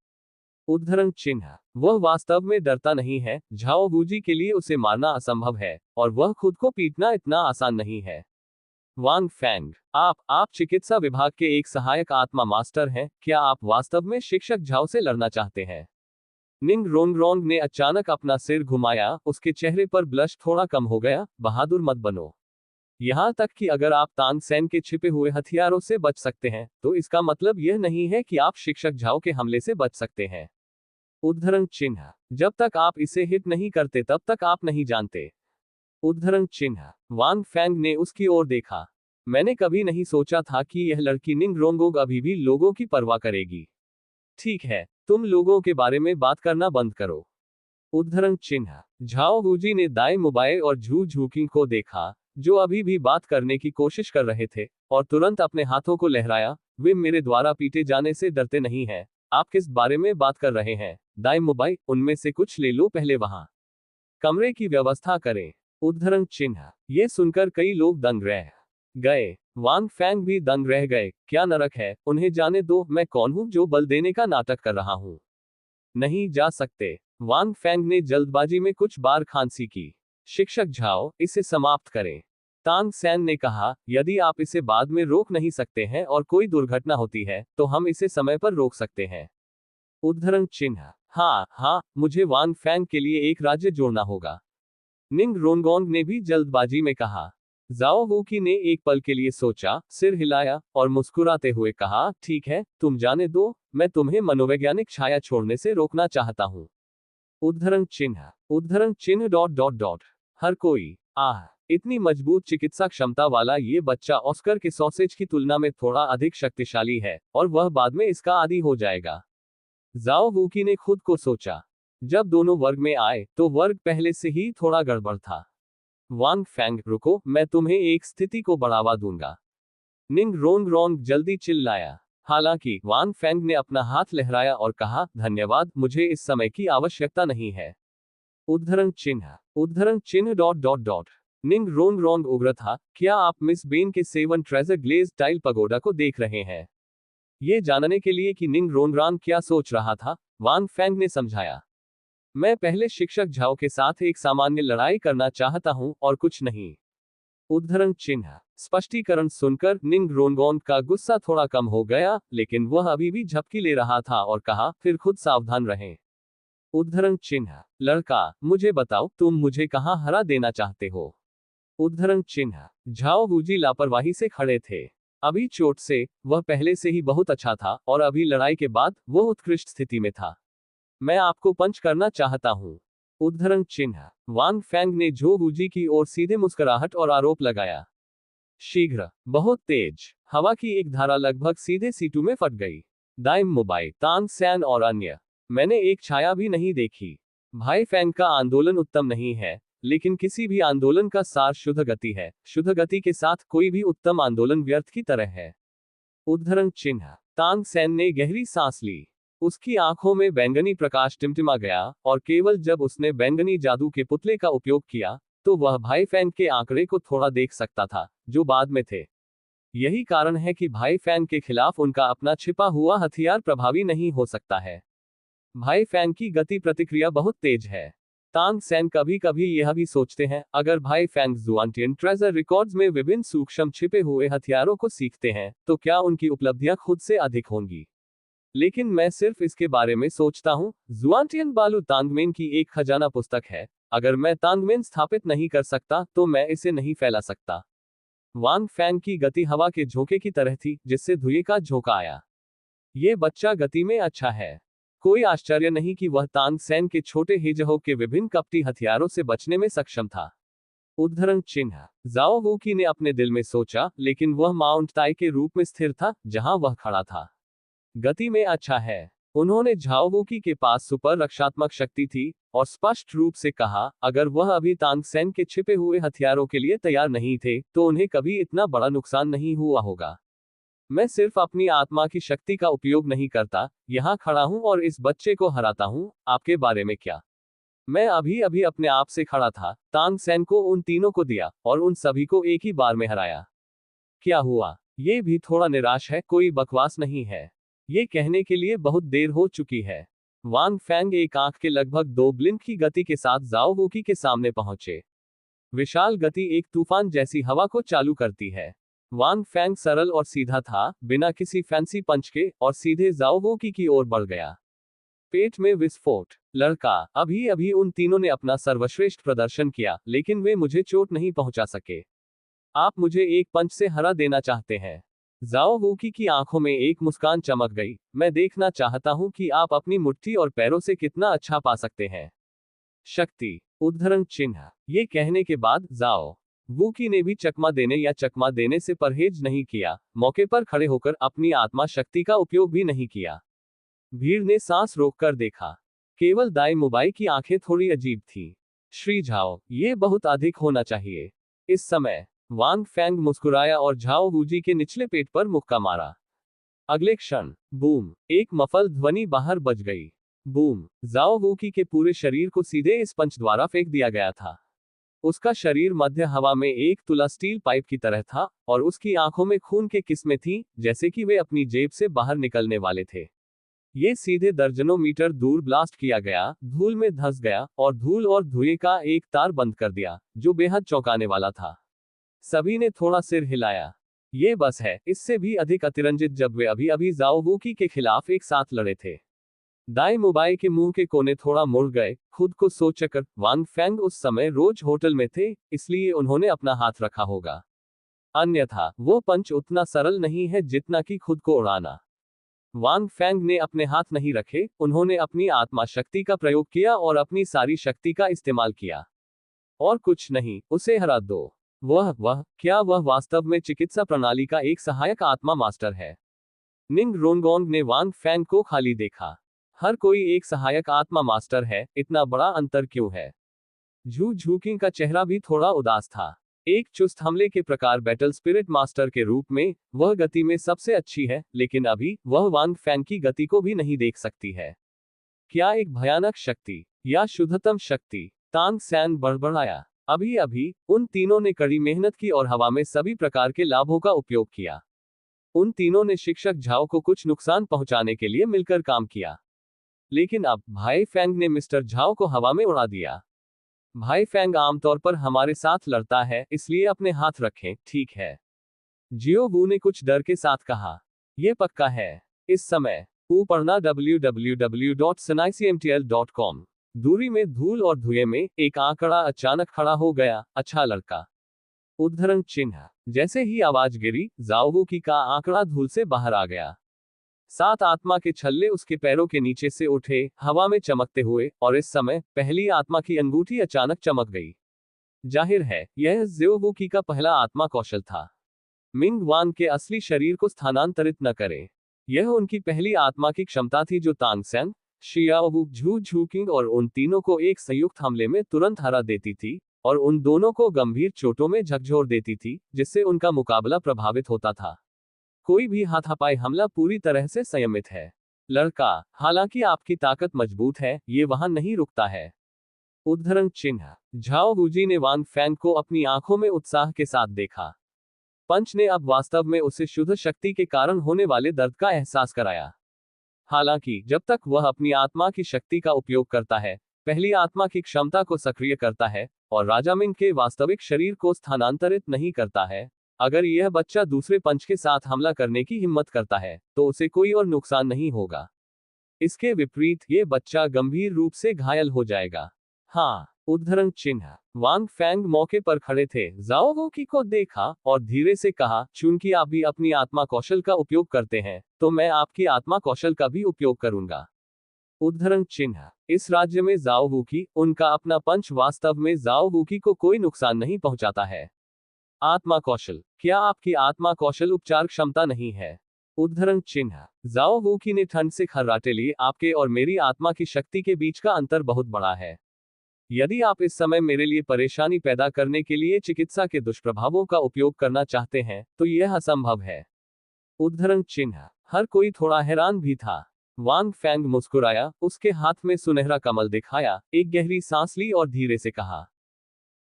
उद्धरण चिन्ह। वह वास्तव में डरता नहीं है, झाओ वूजी के लिए उसे मारना असंभव है, और वह खुद को पीटना इतना आसान नहीं है। वांग फेंग, आप चिकित्सा विभाग के एक सहायक आत्मा मास्टर हैं, क्या आप वास्तव में शिक्षक झाओ से लड़ना चाहते हैं? निंग रोंगरोंग ने अचानक अपना सिर घुमाया, उसके चेहरे पर ब्लश थोड़ा कम हो गया। बहादुर मत बनो। यहाँ तक कि अगर आप तांग सेन के छिपे हुए हथियारों से बच सकते हैं, तो इसका मतलब यह नहीं है कि आप शिक्षक झाओ के हमले से बच सकते हैं। उद्धरण चिन्ह। जब तक आप इसे हिट नहीं करते तब तक आप नहीं जानते। उद्धरण चिन्ह। वांग फेंग ने उसकी ओर देखा। मैंने कभी नहीं सोचा था कि यह लड़की निंग रोंगोग अभी भी लोगों की परवाह करेगी। ठीक है, तुम लोगों के बारे में बात करना बंद करो। उद्धरण चिन्ह। झाओ वूजी ने दाई मुबाए और झू झूकी को देखा, जो अभी भी बात करने की कोशिश कर रहे थे, और तुरंत अपने हाथों को लहराया। वे मेरे द्वारा पीटे जाने से डरते नहीं हैं। आप किस बारे में बात कर रहे हैं? दाई मुबाई, उनमें से कुछ ले लो, पहले वहां कमरे की व्यवस्था करें। उद्धरण चिन्ह। ये सुनकर कई लोग दंग रह गए। वांग फेंग भी दंग रह गए। क्या नरक है, उन्हें जाने दो, मैं कौन हूं जो बल देने का नाटक कर रहा हूं? नहीं जा सकते। वांग फेंग ने जल्दबाजी में कुछ बार खांसी की। शिक्षक झाओ, इसे समाप्त करें। तांग सेन ने कहा, यदि आप इसे बाद में रोक नहीं सकते हैं और कोई दुर्घटना होती है, तो हम इसे समय पर रोक सकते हैं। उद्धरण चिन्ह। हाँ, मुझे वांग फेंग के लिए एक राज्य जोड़ना होगा। निंग रोनगोंग ने भी जल्दबाजी में कहा। जाओ वूकी ने एक पल के लिए सोचा, सिर हिलाया, और मुस्कुराते हुए कहा, ठीक है, तुम जाने दो, मैं तुम्हें मनोवैज्ञानिक छाया छोड़ने से रोकना चाहता हूं। उद्धरण चिन्ह। उद्धरण चिन्ह डॉट डॉट डॉट। हर कोई, इतनी मजबूत चिकित्सा क्षमता वाला ये बच्चा ऑस्कर के सॉसेज की तुलना में थोड़ा अधिक शक्तिशाली है, और वह बाद में इसका आदी हो जाएगा। जाओ वूकी ने खुद को सोचा। जब दोनों वर्ग में आए, तो वर्ग पहले से ही थोड़ा गड़बड़ था। वांग फेंग, रुको, मैं तुम्हें एक स्थिति को बढ़ावा दूंगा। निंग रोंग रोंग जल्दी चिल्लाया। हालांकि वांग फेंग ने अपना हाथ लहराया और कहा, धन्यवाद, मुझे इस समय की आवश्यकता नहीं है। उद्धरण चिन्ह। उद्धरण चिन्ह डॉट डॉट डॉट। निंग रोंग रोंग उग्र था, क्या आप मिस बेन के seven treasure glaze tile pagoda को देख रहे हैं? ये जानने के लिए कि निंग रोंगरांग क्या सोच रहा था, वांग फेंग ने समझाया। मैं पहले शिक्षक झाओ के साथ एक सामान्य लड़ाई करना चाहता हूं, और कुछ नहीं। उद्धरण चिन्ह। स्पष्टीकरण सुनकर निंग रोनगोंग का गुस्सा थोड़ा कम हो गया, लेकिन वह अभी भी झपकी ले रहा था और कहा, फिर खुद सावधान रहें। उद्धरण चिन्ह। लड़का, मुझे बताओ, तुम मुझे कहां हरा देना चाहते हो? उद्धरण चिन्ह। झाओ वूजी लापरवाही से खड़े थे। अभी चोट से वह पहले से ही बहुत अच्छा था, और अभी लड़ाई के बाद वह उत्कृष्ट स्थिति में था। मैं आपको पंच करना चाहता हूं। उद्धरण चिन्ह। वांग फेंग ने झो वूजी की ओर सीधे मुस्कुराहट और आरोप लगाया। शीघ्र, बहुत तेज, हवा की एक धारा लगभग सीधे सीटू में फट गई। दाइम मुबाई, तांग सैन और अन्य। मैंने एक छाया भी नहीं देखी। भाई फेंग का आंदोलन उत्तम नहीं है, लेकिन किसी भी आंदोलन का सार शुद्ध गति है। शुद्ध गति के साथ कोई भी उत्तम आंदोलन व्यर्थ की तरह है। उद्धरण चिन्ह। तांग सैन ने गहरी सांस ली। उसकी आंखों में बैंगनी प्रकाश टिमटिमा गया, और केवल जब उसने बैंगनी जादू के पुतले का उपयोग किया, तो वह भाई फैंग के आंकड़े को थोड़ा देख सकता था, जो बाद में थे। यही कारण है कि भाई फैंग के खिलाफ उनका अपना छिपा हुआ हथियार प्रभावी नहीं हो सकता है। भाई फैंग की गति प्रतिक्रिया बहुत तेज है। तांग सैन कभी कभी यह भी सोचते हैं, अगर भाई फैंग जुआनटियन ट्रेजर रिकॉर्ड्स में विभिन्न सूक्ष्म छिपे हुए हथियारों को सीखते हैं, तो क्या उनकी उपलब्धियां खुद से अधिक होंगी। लेकिन मैं सिर्फ इसके बारे में सोचता हूं। जुआनटियन बालू तांगमेन की एक खजाना पुस्तक है। अगर मैं तांगमेन स्थापित नहीं कर सकता, तो मैं इसे नहीं फैला सकता। वांग फैंग की गति हवा के झोंके की तरह थी, जिससे धुएं का झोंका आया। ये बच्चा गति में अच्छा है। कोई आश्चर्य नहीं कि वह तांग सैन के छोटे हेजहोग के विभिन्न कपटी हथियारों से बचने में सक्षम था। उद्धरण चिन्ह। जाओ वूकी ने अपने दिल में सोचा, लेकिन वह माउंट ताई के रूप में स्थिर था, जहां वह खड़ा था। गति में अच्छा है। उन्होंने झाओवुकी के पास सुपर रक्षात्मक शक्ति थी, और स्पष्ट रूप से कहा, अगर वह अभी तांग सैन के छिपे हुए हथियारों के लिए तैयार नहीं थे, तो उन्हें कभी इतना बड़ा नुकसान नहीं हुआ होगा। मैं सिर्फ अपनी आत्मा की शक्ति का उपयोग नहीं करता, यहाँ खड़ा हूँ और इस बच्चे को हराता हूँ। आपके बारे में क्या? मैं अभी अभी अपने आप से खड़ा था, तांग सेन को उन तीनों को दिया और उन सभी को एक ही बार में हराया। क्या हुआ? ये भी थोड़ा निराश है, कोई बकवास नहीं है। ये कहने के लिए बहुत देर हो चुकी है। वांग फैंग एक आंख के लगभग 2 ब्लिंक की गति के साथ जाओ वूकी के सामने पहुंचे। विशाल गति एक तूफान जैसी हवा को चालू करती है। वांग फैंग सरल और सीधा था, बिना किसी फैंसी पंच के, और सीधे जाओ वूकी की ओर बढ़ गया। पेट में विस्फोट। लड़का, अभी अभी उन तीनों ने अपना सर्वश्रेष्ठ प्रदर्शन किया, लेकिन वे मुझे चोट नहीं पहुंचा सके। आप मुझे एक पंच से हरा देना चाहते हैं? जाओ वूकी की आंखों में एक मुस्कान चमक गई। मैं देखना चाहता हूं कि आप अपनी मुट्ठी और पैरों से कितना अच्छा पा सकते हैं। शक्ति, उद्धरण चिन्ह। ये कहने के बाद जाओ वूकी ने भी चकमा देने या चकमा देने से परहेज नहीं किया, मौके पर खड़े होकर अपनी आत्मा शक्ति का उपयोग भी नहीं किया। भीड़ ने सांस रोककर देखा। केवल दाई मुबाई की आंखें थोड़ी अजीब थी। श्री झाओ, ये बहुत अधिक होना चाहिए। इस समय वांग फैंग मुस्कुराया और झाओ वूजी के निचले पेट पर मुक्का मारा। अगले क्षण बूम, एक मफल ध्वनि बाहर बज गई। बूम, जाओ वूकी के पूरे शरीर को सीधे इस पंच द्वारा फेंक दिया गया था। उसका शरीर मध्य हवा में एक तुला स्टील पाइप की तरह था और उसकी आंखों में खून के किस्में थीं, जैसे कि वे अपनी जेब से बाहर निकलने वाले थे। ये सीधे दर्जनों मीटर दूर ब्लास्ट किया गया, धूल में धंस गया और धूल और धुएं का एक तार बंद कर दिया, जो बेहद चौंकाने वाला था। सभी ने थोड़ा सिर हिलाया। ये बस है, इससे भी अधिक अतिरंजित जब वे अभी अभी जाओ वूकी के खिलाफ एक साथ लड़े थे। दाई मुबाई के मुंह के कोने थोड़ा मुड़ गए, खुद को सोचकर। वांग फैंग उस समय रोज होटल में थे, इसलिए उन्होंने अपना हाथ रखा होगा। अन्यथा वो पंच उतना सरल नहीं है जितना कि खुद को उड़ाना। वांग फैंग ने अपने हाथ नहीं रखे, उन्होंने अपनी आत्मा शक्ति का प्रयोग किया और अपनी सारी शक्ति का इस्तेमाल किया। और कुछ नहीं, उसे हरा दो। क्या वह वास्तव में चिकित्सा प्रणाली का एक सहायक आत्मा मास्टर है? निंग रोनगोंग ने वांग फैंग को खाली देखा। हर कोई एक सहायक आत्मा मास्टर है, इतना बड़ा अंतर क्यों है? झू झूकिंग का चेहरा भी थोड़ा उदास था। एक चुस्त हमले के प्रकार बैटल स्पिरिट मास्टर के रूप में वह गति में सबसे अच्छी है, लेकिन अभी वह वांग फैंग की गति को भी नहीं देख सकती है। क्या एक भयानक शक्ति या शुद्धतम शक्ति? तांग सैन बड़बड़ाया। अभी अभी उन तीनों ने कड़ी मेहनत की और हवा में सभी प्रकार के लाभों का उपयोग किया। उन तीनों ने शिक्षक झाओ को कुछ नुकसान पहुंचाने के लिए मिलकर काम किया, लेकिन अब भाई फैंग ने मिस्टर झाओ को हवा में उड़ा दिया। भाई फैंग आमतौर पर हमारे साथ लड़ता है, इसलिए अपने हाथ रखें, ठीक है? जियो वू ने कुछ डर के साथ कहा। यह पक्का है। इस समय पढ़ना www.sinaicmtl.com। दूरी में धूल और धुएं में एक आंकड़ा अचानक खड़ा हो गया। अच्छा लड़का। उद्धरण चिन्ह। जैसे ही आवाज गिरी, जाओ वूकी का आंकड़ा धूल से बाहर आ गया। 7 आत्मा के छल्ले उसके पैरों के नीचे से उठे, हवा में चमकते हुए, और इस समय पहली आत्मा की अंगूठी अचानक चमक गई। जाहिर है, यह ज़ियो वूकी का पहला आत्मा कौशल था। मिंग वान के असली शरीर को स्थानांतरित न करें। यह उनकी पहली आत्मा की क्षमता थी जो तांग सैन, शियाओवू, झू झूकिंग और उन तीनों को एक संयुक्त हमले में तुरंत हरा देती थी, और उन दोनों को गंभीर चोटों में झकझोर देती थी, जिससे उनका मुकाबला प्रभावित होता था। कोई भी हाथापाई हमला पूरी तरह से संयमित है। लड़का, हालांकि आपकी ताकत मजबूत है, ये वहां नहीं रुकता है। उद्धरण चिन्ह। झाओ वूजी ने वांग फैंग को अपनी आंखों में उत्साह के साथ देखा। पंच ने अब वास्तव में उसे शुद्ध शक्ति के कारण होने वाले दर्द का एहसास कराया। हालांकि जब तक वह अपनी आत्मा की शक्ति का उपयोग करता है, पहली आत्मा की क्षमता को सक्रिय करता है, और राजा मिंग के वास्तविक शरीर को स्थानांतरित नहीं करता है, अगर यह बच्चा दूसरे पंच के साथ हमला करने की हिम्मत करता है, तो उसे कोई और नुकसान नहीं होगा। इसके विपरीत, ये बच्चा गंभीर रूप से घायल हो जाएगा। हाँ। उद्धरण चिन्ह। वांग फैंग मौके पर खड़े थे, जाओ वूकी को देखा और धीरे से कहा, चूंकि आप भी अपनी आत्मा कौशल का उपयोग करते हैं, तो मैं आपकी आत्मा कौशल का भी उपयोग करूंगा। उद्धरण चिन्ह। इस राज्य में जाओ वूकी, उनका अपना पंच वास्तव में जाओ वूकी को कोई नुकसान नहीं पहुंचाता है। आत्मा कौशल। क्या आपकी आत्मा कौशल उपचार क्षमता नहीं है? उद्धरण चिन्ह। जाओ वूकी ने ठंड से खर्राटे लिए, आपके और मेरी आत्मा की शक्ति के बीच का अंतर बहुत बड़ा है। यदि आप इस समय मेरे लिए परेशानी पैदा करने के लिए चिकित्सा के दुष्प्रभावों का उपयोग करना चाहते हैं, तो यह असंभव है। उद्धरण चिन्ह। हर कोई थोड़ा हैरान भी था। वांग फेंग मुस्कुराया, उसके हाथ में सुनहरा कमल दिखाया, एक गहरी सांस ली और धीरे से कहा,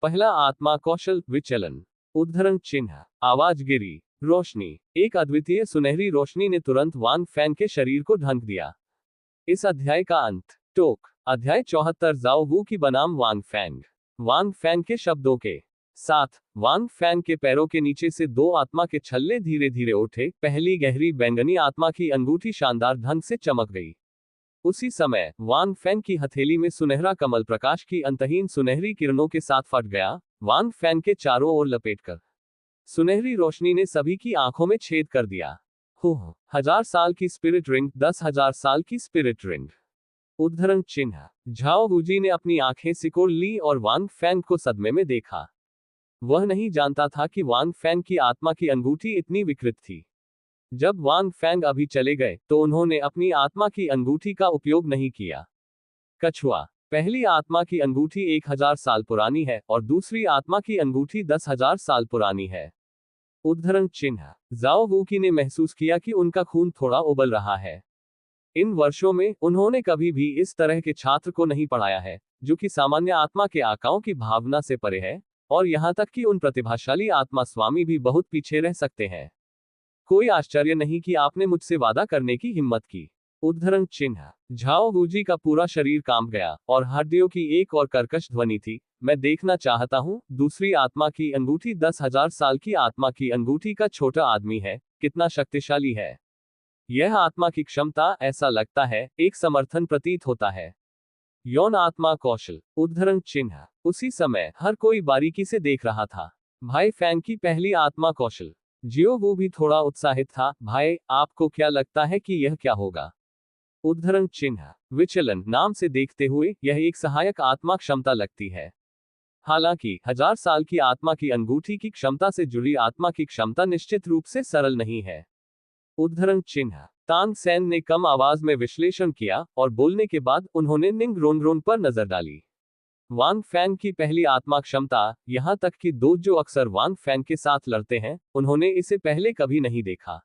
पहला आत्मा कौशल विचलन। उद्धरण चिन्ह। आवाज गिरी। रोशनी। एक अद्वितीय सुनहरी रोशनी ने तुरंत वांग फेंग के शरीर को ढंक दिया। इस अध्याय का अंत। टोक। अध्याय 74 जाओ वू की बनाम वांग फेंग। वांग फेंग के शब्दों के साथ वांग फेंग के पैरों के नीचे से दो आत्मा के छल्ले धीरे धीरे उठे। पहली गहरी बैंगनी आत्मा की अंगूठी शानदार ढंग से चमक गई। उसी समय वांग फेंग की हथेली में सुनहरा कमल प्रकाश की अंतहीन सुनहरी किरणों के साथ फट गया, वांग फेंग के चारों ओर लपेटकर। सुनहरी रोशनी ने सभी की आंखों में छेद कर दिया। हो 1000 साल की स्पिरिट रिंग, 10,000 साल की स्पिरिट रिंग। उद्धरण चिन्ह। झाओ वूजी ने अपनी आंखें सिकोड़ ली और वांग फेंग को सदमे में देखा। वह नहीं जानता था कि वांग फेंग की आत्मा की अंगूठी इतनी विकृत थी। जब वांग फेंग अभी चले गए तो उन्होंने अपनी आत्मा की अंगूठी का उपयोग नहीं किया। कछुआ। पहली आत्मा की अंगूठी 1000 साल पुरानी है और दूसरी आत्मा की अंगूठी 10,000 साल पुरानी है। उद्धरण चिन्ह। जाओ वूकी ने महसूस किया कि उनका खून थोड़ा उबल रहा है। इन वर्षों में उन्होंने कभी भी इस तरह के छात्र को नहीं पढ़ाया है, जो कि सामान्य आत्मा के आकाओं की भावना से परे है, और यहाँ तक कि उन प्रतिभाशाली आत्मा स्वामी भी बहुत पीछे रह सकते हैं। कोई आश्चर्य नहीं कि आपने मुझसे वादा करने की हिम्मत की। उद्धरण चिन्ह। झाओ वूजी का पूरा शरीर कांप गया और हड्डियों की एक और कर्कश ध्वनि थी, मैं देखना चाहता हूं, दूसरी आत्मा की अंगूठी 10,000 साल की आत्मा की अंगूठी का छोटा आदमी है, कितना शक्तिशाली है यह आत्मा की क्षमता, ऐसा लगता है, एक समर्थन प्रतीत होता है। यौन आत्मा कौशल। उद्धरण चिन्ह। उसी समय हर कोई बारीकी से देख रहा था। भाई फेंग की पहली आत्मा कौशल। जियो वो भी थोड़ा उत्साहित था। भाई, आपको क्या लगता है कि यह क्या होगा? उद्धरण चिन्ह। विचलन। नाम से देखते हुए यह एक सहायक आत्मा क्षमता लगती है। हालांकि 1000 साल की आत्मा की अंगूठी की क्षमता से जुड़ी आत्मा की क्षमता निश्चित रूप से सरल नहीं है। उद्धरण चिन्ह। तांग सेन ने कम आवाज में विश्लेषण किया और बोलने के बाद उन्होंने निंग रोनरोन पर नजर डाली। वांग फेंग की पहली आत्मा क्षमता, यहां तक कि दो जो अक्सर वांग फेंग के साथ लड़ते हैं, उन्होंने इसे पहले कभी नहीं देखा।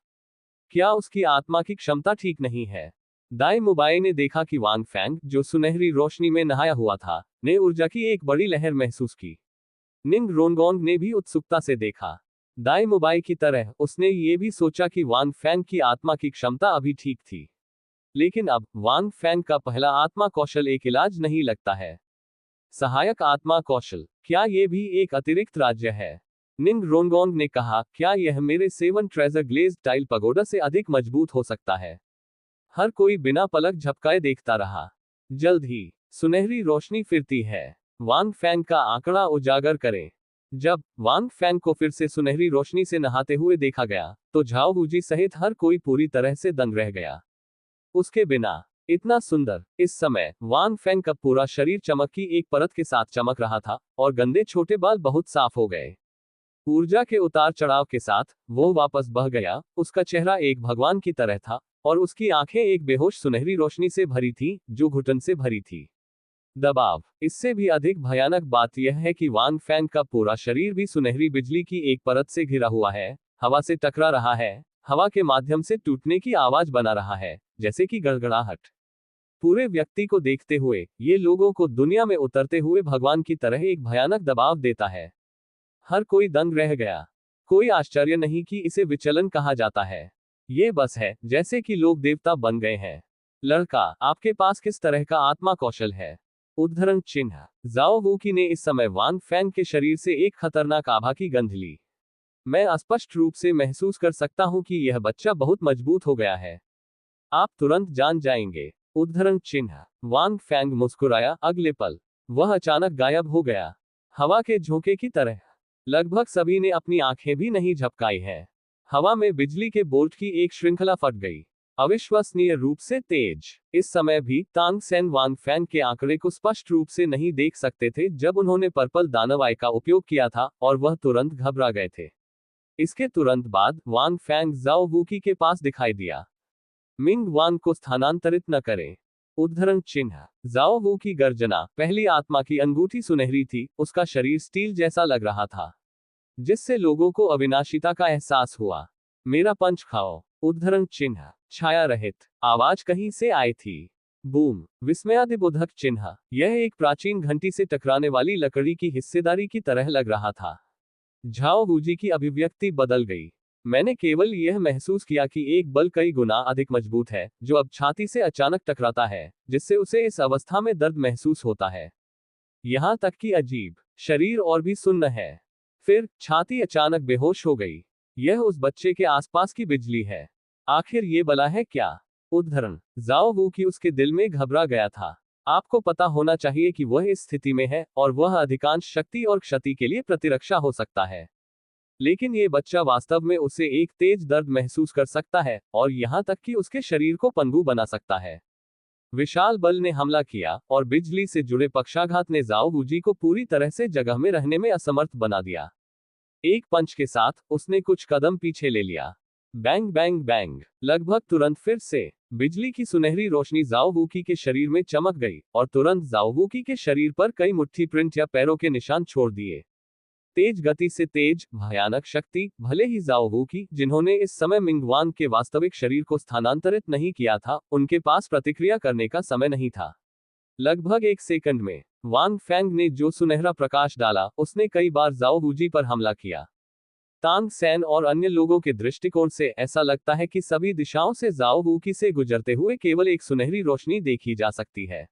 क्या उसकी आत्मा की क्षमता ठीक नहीं है? दाई मुबाई ने देखा कि वांग फेंग, जो सुनहरी रोशनी में नहाया हुआ था, ने ऊर्जा की एक बड़ी लहर महसूस की। निंग रोनगोंग ने भी उत्सुकता से देखा। दाई मुबाई की तरह उसने ये भी सोचा कि वांग फेंग की आत्मा की क्षमता अभी ठीक थी। लेकिन अब वांग फेंग का पहला आत्मा कौशल एक इलाज नहीं लगता है। सहायक आत्मा कौशल, क्या यह भी एक अतिरिक्त राज्य है? निंग रोनगोंग ने कहा, क्या यह मेरे 7 ट्रेजर ग्लेज्ड टाइल पगोडा से अधिक मजबूत हो सकता है? हर कोई बिना पलक झपकाए देखता रहा। जल्द ही सुनहरी रोशनी फिरती है। वांग फेंग का आंकड़ा उजागर करें। जब वांग फेंग को फिर से सुनहरी रोशनी से नहाते हुए देखा गया, तो झाओ वूजी सहित हर कोई पूरी तरह से दंग रह गया। उसके बिना इतना सुंदर। इस समय वांग फेंग का पूरा शरीर चमक की एक परत के साथ चमक रहा था और गंदे छोटे बाल बहुत साफ हो गए। ऊर्जा के उतार चढ़ाव के साथ वो वापस बह गया। उसका चेहरा एक भगवान की तरह था और उसकी आंखें एक बेहोश सुनहरी रोशनी से भरी थी, जो घुटन से भरी थी। दबाव। इससे भी अधिक भयानक बात यह है कि वांग फेंग का पूरा शरीर भी सुनहरी बिजली की एक परत से घिरा हुआ है, हवा से टकरा रहा है, हवा के माध्यम से टूटने की आवाज बना रहा है, जैसे कि गड़गड़ाहट। पूरे व्यक्ति को देखते हुए ये लोगों को दुनिया में उतरते हुए भगवान की तरह एक भयानक दबाव देता है। हर कोई दंग रह गया। कोई आश्चर्य नहीं कि इसे विचलन कहा जाता है। ये बस है जैसे कि लोग देवता बन गए हैं। लड़का, आपके पास किस तरह का आत्मा कौशल है? उद्धरण चिन्ह। जाओ वूकी ने इस समय वांग फेंग के शरीर से एक खतरनाक आभा की गंध ली। मैं स्पष्ट रूप से महसूस कर सकता हूं कि यह बच्चा बहुत मजबूत हो गया है। आप तुरंत जान जाएंगे। उद्धरण चिन्ह। वांग फेंग मुस्कुराया, अगले पल वह अचानक गायब हो गया, हवा के झोंके की तरह। लगभग सभी ने अपनी आंखें भी नहीं झपकाई है। हवा में बिजली के बोल्ट की एक श्रृंखला फट गई, अविश्वसनीय रूप से तेज। इस समय भी तांग सेन वांग फेंग के आंकड़े को स्पष्ट रूप से नहीं देख सकते थे जब उन्होंने पर्पल दानव आई का उपयोग किया था और वह तुरंत घबरा गए थे। इसके तुरंत बाद वांग फेंग जाओ वूकी के पास दिखाई दिया। मिंग वांग को स्थानांतरित न करें। उद्धरण चिन्ह। जाओ वू की गर्जना। पहली आत्मा की अंगूठी सुनहरी थी, उसका शरीर स्टील जैसा लग रहा था, जिससे लोगों को अविनाशिता का एहसास हुआ। मेरा पंच खाओ। उद्धरण चिन्ह, छाया रहित, आवाज कहीं से आई थी। बूम, विस्मयादिबोधक चिन्ह, यह एक प्राचीन घंटी से टकराने वाली लकड़ी की हिस्सेदारी की तरह लग रहा था। झाओ वूजी की अभिव्यक्ति बदल गई। मैंने केवल यह महसूस किया कि एक बल कई गुना अधिक मजबूत है, जो अब छाती से अचानक टकराता है, जिससे उसे इस अवस्था में दर्द महसूस होता है। यहां तक कि अजीब, शरीर और भी सुन्न है। फिर छाती अचानक बेहोश हो गई। यह उस बच्चे के आसपास की बिजली है। आखिर ये बला है क्या? उद्धरण, जाओ वू की उसके दिल में घबरा गया था। आपको पता होना चाहिए कि वह इस स्थिति में है और वह अधिकांश शक्ति और क्षति के लिए प्रतिरक्षा हो सकता है। लेकिन ये बच्चा वास्तव में उसे एक तेज दर्द महसूस कर सकता है और यहां तक कि उसके शरीर को पनगु बना सकता है। विशाल बल ने हमला किया और बिजली से जुड़े पक्षाघात ने जाओ वूजी को पूरी तरह से जगह में रहने में असमर्थ बना दिया। एक पंच के साथ उसने कुछ कदम पीछे ले लिया। बैंग बैंग बैंग, लगभग तुरंत फिर से बिजली की सुनहरी रोशनी जाओ वूकी के शरीर में चमक गई और तुरंत जाओ वूकी के शरीर पर कई मुट्ठी प्रिंट या पैरों के निशान छोड़ दिए। तेज गति से तेज, भयानक शक्ति, भले ही जाओ वूकी, जिन्होंने इस समय मिंगवान के वास्तविक शरीर को स्थानांतरित नहीं किया था, उनके पास प्रतिक्रिया करने का समय नहीं था। लगभग एक सेकंड में वांग फैंग ने जो सुनहरा प्रकाश डाला, उसने कई बार जाओ वूजी पर हमला किया। तांग सैन और अन्य लोगों के दृष्टिकोण से ऐसा लगता है कि सभी दिशाओं से जाओ वूकी से गुजरते हुए केवल एक सुनहरी रोशनी देखी जा सकती है,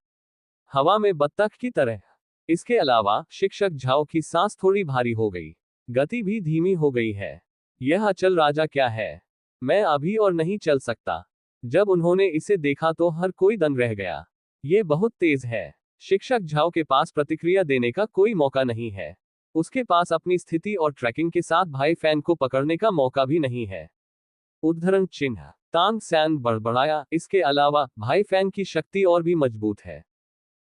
हवा में बत्तख की तरह। इसके अलावा शिक्षक झाओ की सांस थोड़ी भारी हो गई, गति भी धीमी हो गई है। यह अचल राजा क्या है? मैं अभी और नहीं चल सकता। जब उन्होंने इसे देखा तो हर कोई दंग रह गया। ये बहुत तेज है। शिक्षक झाओ के पास प्रतिक्रिया देने का कोई मौका नहीं है। उसके पास अपनी स्थिति और ट्रैकिंग के साथ भाई फैन को पकड़ने का मौका भी नहीं है। उद्धरण चिन्ह, तांग सैन बड़बड़ाया, इसके अलावा भाई फैन की शक्ति और भी मजबूत है।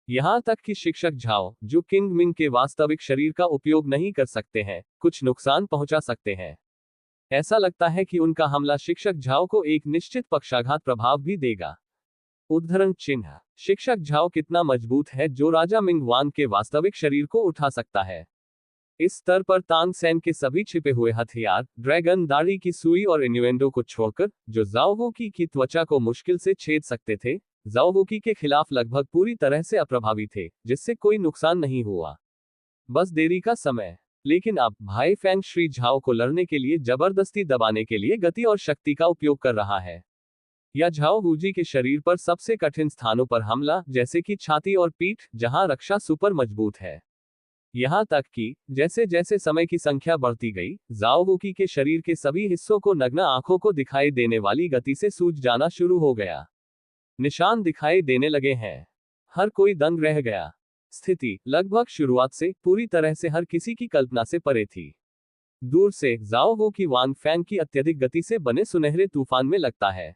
यहां तक कि शिक्षक झाओ, जो किंग मिंग के वास्तविक शरीर का उपयोग नहीं कर सकते हैं, कुछ नुकसान पहुंचा सकते हैं। ऐसा लगता है कि उनका हमला शिक्षक झाओ को एक निश्चित पक्षाघात प्रभाव भी देगा। उद्धरण चिन्ह, शिक्षक झाओ कितना मजबूत है जो राजा मिंगवान के वास्तविक शरीर को उठा सकता है। इस स्तर पर तांग सैन के सभी छिपे हुए हथियार, ड्रैगन, दाढ़ी की सुई और इन्यूएंडो को छोड़कर, जो जाओ वूकी की त्वचा को मुश्किल से छेद सकते थे, जाओ वूकी के खिलाफ लगभग पूरी तरह से अप्रभावी थे, जिससे कोई नुकसान नहीं हुआ। बस देरी का समय। लेकिन अब भाई फैंग श्री झाओ को लड़ने के लिए जबरदस्ती दबाने के लिए गति और शक्ति का उपयोग कर रहा है। या झाओ वूजी के शरीर पर सबसे कठिन स्थानों पर हमला, जैसे कि छाती और पीठ, जहां रक्षा सुपर मजबूत है। यहां तक कि जैसे जैसे समय की संख्या बढ़ती गई, जाओ वूकी के शरीर के सभी हिस्सों को नग्न आंखों को दिखाई देने वाली गति से सूज जाना शुरू हो गया। निशान दिखाई देने लगे हैं। हर कोई दंग रह गया। स्थिति लगभग शुरुआत से पूरी तरह से हर किसी की कल्पना से परे थी। दूर से जाओ वूकी वांग फैंग की अत्यधिक गति से बने सुनहरे तूफान में लगता है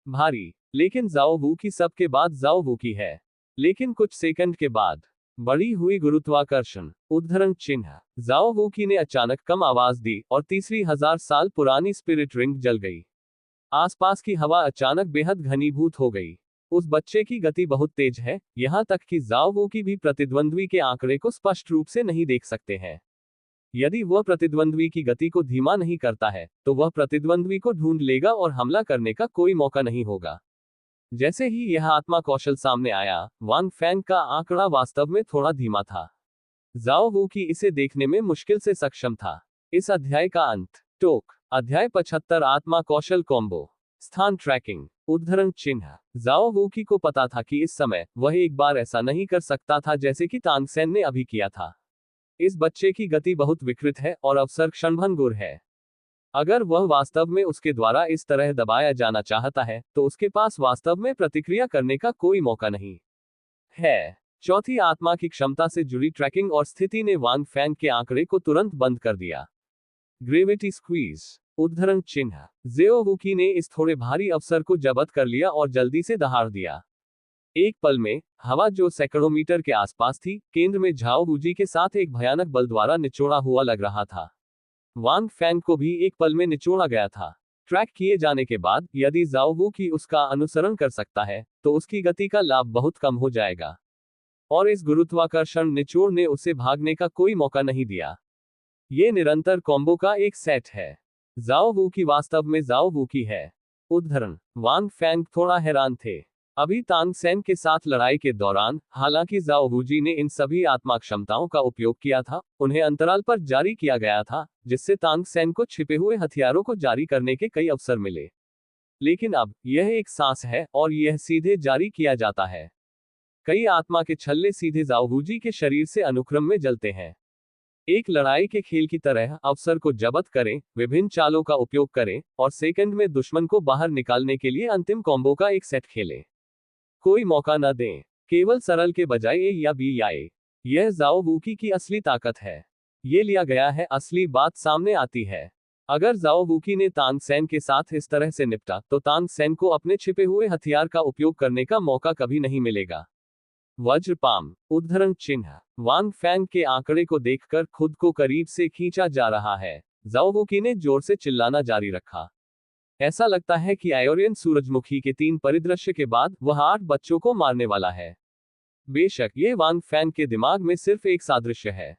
भारी, लेकिन जाओ वूकी सबके बाद जाओ वूकी है। लेकिन कुछ सेकंड के बाद बढ़ी हुई गुरुत्वाकर्षण, उद्धरण चिन्ह, जाओ वूकी ने अचानक कम आवाज दी और तीसरी 1000 साल पुरानी स्पिरिट रिंग जल गई। आसपास की हवा अचानक बेहद घनीभूत हो गई। उस बच्चे की गति बहुत तेज है, यहां तक कि जाओ वूकी भी प्रतिद्वंद्वी के आंकड़े को स्पष्ट रूप से नहीं देख सकते हैं। यदि वह प्रतिद्वंद्वी की गति को धीमा नहीं करता है, तो वह प्रतिद्वंद्वी को ढूंढ लेगा और हमला करने का कोई मौका नहीं होगा। जैसे ही यह आत्मा कौशल सामने आया, वांग फैंग का आंकड़ा वास्तव में थोड़ा धीमा था। जाओ वूकी इसे देखने में मुश्किल से सक्षम था। इस अध्याय का अंत। टोक, अध्याय 75, आत्मा कौशल कॉम्बो। स्थान ट्रैकिंग, उद्धरण चिन्ह, जाओ वूकी को पता था कि इस समय वह एक बार ऐसा नहीं कर सकता था जैसे कि तांग सैन ने अभी किया था। इस बच्चे की गति बहुत विकृत है और अवसर क्षणभंगुर है। अगर वह वास्तव में उसके द्वारा इस तरह दबाया जाना चाहता है, तो उसके पास वास्तव में प्रतिक्रिया करने का कोई मौका नहीं है। चौथी आत्मा की क्षमता से जुड़ी ट्रैकिंग और स्थिति ने वांग फैंग के आंकड़े को तुरंत बंद कर दिया। ग्रेविटी स्क्वीज, उद्धरण चिन्ह, जेओ वूकी ने इस थोड़े भारी अवसर को जब्त कर लिया और जल्दी से दहाड़ दिया। एक पल में हवा जो सैकड़ों मीटर के आसपास थी, केंद्र में झाओ वूजी के साथ एक भयानक बल द्वारा निचोड़ा हुआ लग रहा था। वांग फैंग को भी एक पल में निचोड़ा गया था। ट्रैक किए जाने के बाद यदि जाओ वूकी उसका अनुसरण कर सकता है, तो उसकी गति का लाभ बहुत कम हो जाएगा। और इस गुरुत्वाकर्षण निचोड़ ने उसे भागने का कोई मौका नहीं दिया। ये निरंतर कॉम्बो का एक सेट है। जाओ वूकी वास्तव में जाओ वूकी है। उद्धरण, वांग फैंग थोड़ा हैरान थे। अभी तांग सेन के साथ लड़ाई के दौरान हालांकि जाओ वूजी ने इन सभी आत्मा क्षमताओं का उपयोग किया था, उन्हें अंतराल पर जारी किया गया था, जिससे तांग सेन को छिपे हुए हथियारों को जारी करने के कई अवसर मिले। लेकिन अब यह एक सांस है और यह सीधे जारी किया जाता है। कई आत्मा के छल्ले सीधे जाओ वूजी के शरीर से अनुक्रम में जलते हैं। एक लड़ाई के खेल की तरह अवसर को जब्त करें, विभिन्न चालों का उपयोग करें और सेकंड में दुश्मन को बाहर निकालने के लिए अंतिम कॉम्बो का एक सेट खेलें। कोई मौका न दें, केवल सरल के बजाय ए या बी या ए। यह जाओ वूकी की असली ताकत है। ये लिया गया है, असली बात सामने आती है। अगर जाओ वूकी ने तांग सेन के साथ इस तरह से निपटा तो तांग सेन को अपने छिपे हुए हथियार का उपयोग करने का मौका कभी नहीं मिलेगा। वज्रपाम, उद्धरण चिन्ह, वांग फैंग के आंकड़े को देखकर खुद को करीब से खींचा जा रहा है। जाओ वूकी ने जोर से चिल्लाना जारी रखा। ऐसा लगता है कि आयोरियन सूरजमुखी के 3 परिदृश्य के बाद वह 8 बच्चों को मारने वाला है। बेशक ये वांग फैंग के दिमाग में सिर्फ एक सादृश्य है।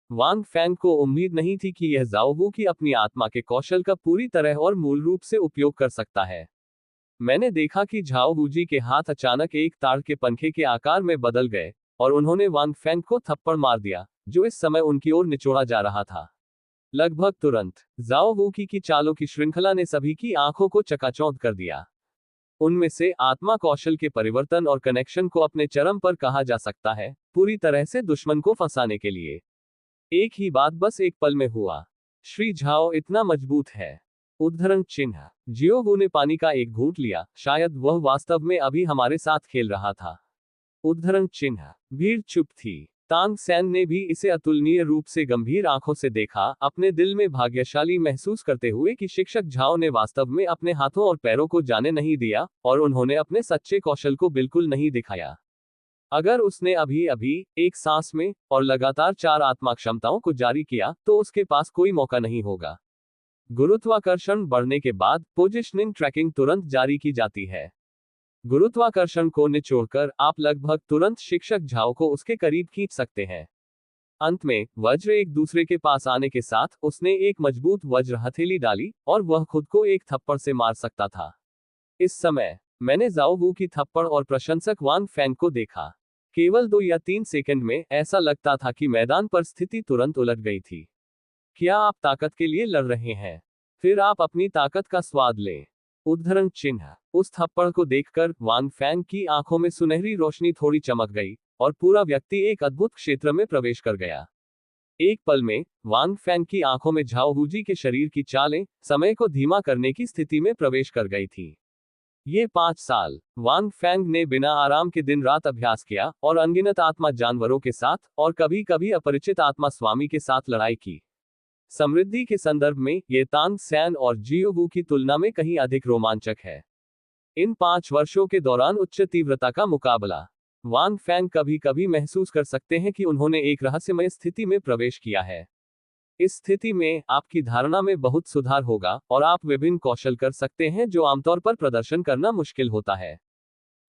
वांग फैंग को उम्मीद नहीं थी कि यह जाओ वूकी अपनी आत्मा के कौशल का पूरी तरह और मूल रूप से उपयोग कर सकता है। मैंने देखा कि झाओ वूजी के हाथ अचानक एक ताड़ के पंखे के आकार में बदल गए और उन्होंने वांग फैंग को थप्पड़ मार दिया, जो इस समय उनकी ओर निचोड़ा जा रहा था। लगभग तुरंत जाओ वूकी की चालों की श्रृंखला ने सभी की आंखों को चकाचौंध कर दिया। उनमें से आत्मा कौशल के परिवर्तन और कनेक्शन को अपने चरम पर कहा जा सकता है, पूरी तरह से दुश्मन को फंसाने के लिए। एक ही बात बस एक पल में हुआ। श्री झाओ इतना मजबूत है। उद्धरण चिन्ह, जियो वू ने पानी का एक घूंट लिया, शायद वह वास्तव में अभी हमारे साथ खेल रहा था। उद्धरण चिन्ह, भीड़ चुप थी। तांग सेन ने भी इसे अतुलनीय रूप से गंभीर आंखों से देखा, अपने दिल में भाग्यशाली महसूस करते हुए कि शिक्षक झाओ ने वास्तव में अपने हाथों और पैरों को जाने नहीं दिया और उन्होंने अपने सच्चे कौशल को बिल्कुल नहीं दिखाया। अगर उसने अभी अभी एक सांस में और लगातार 4 आत्मा क्षमताओं को जारी किया तो उसके पास कोई मौका नहीं होगा। गुरुत्वाकर्षण बढ़ने के बाद पोजिशनिंग ट्रैकिंग तुरंत जारी की जाती है। गुरुत्वाकर्षण को निचोड़कर आप लगभग तुरंत शिक्षक झाओ को उसके करीब खींच सकते हैं। अंत में वज्र एक दूसरे के पास आने के साथ उसने एक मजबूत वज्र हथेली डाली और वह खुद को एक थप्पड़ से मार सकता था। इस समय मैंने जाओ वू की थप्पड़ और प्रशंसक वांग फैंग को देखा। केवल 2 या 3 सेकंड में ऐसा लगता था कि मैदान पर स्थिति तुरंत उलट गई थी। क्या आप ताकत के लिए लड़ रहे हैं? फिर आप अपनी ताकत का स्वाद लें। उद्धरण चिन्ह, उस थप्पड़ को देखकर वांग फैंग की आंखों में सुनहरी रोशनी थोड़ी चमक गई और पूरा व्यक्ति एक अद्भुत क्षेत्र में प्रवेश कर गया। एक पल में वांग फैंग की आंखों में झाओ वूजी के शरीर की चालें समय को धीमा करने की स्थिति में प्रवेश कर गई थी। ये 5 साल वांग फैंग ने बिना आराम के दिन रात अभ्यास किया और अनगिनत आत्मा जानवरों के साथ और कभी कभी अपरिचित आत्मा स्वामी के साथ लड़ाई की। समृद्धि के संदर्भ में ये तांग सेन और जियो वू की तुलना में कहीं अधिक रोमांचक है। इन 5 वर्षों के दौरान उच्च तीव्रता का मुकाबला। वांग फैंग कभी कभी महसूस कर सकते हैं कि उन्होंने एक रहस्यमय स्थिति में प्रवेश किया है। इस स्थिति में आपकी धारणा में बहुत सुधार होगा और आप विभिन्न कौशल कर सकते हैं जो आमतौर पर प्रदर्शन करना मुश्किल होता है।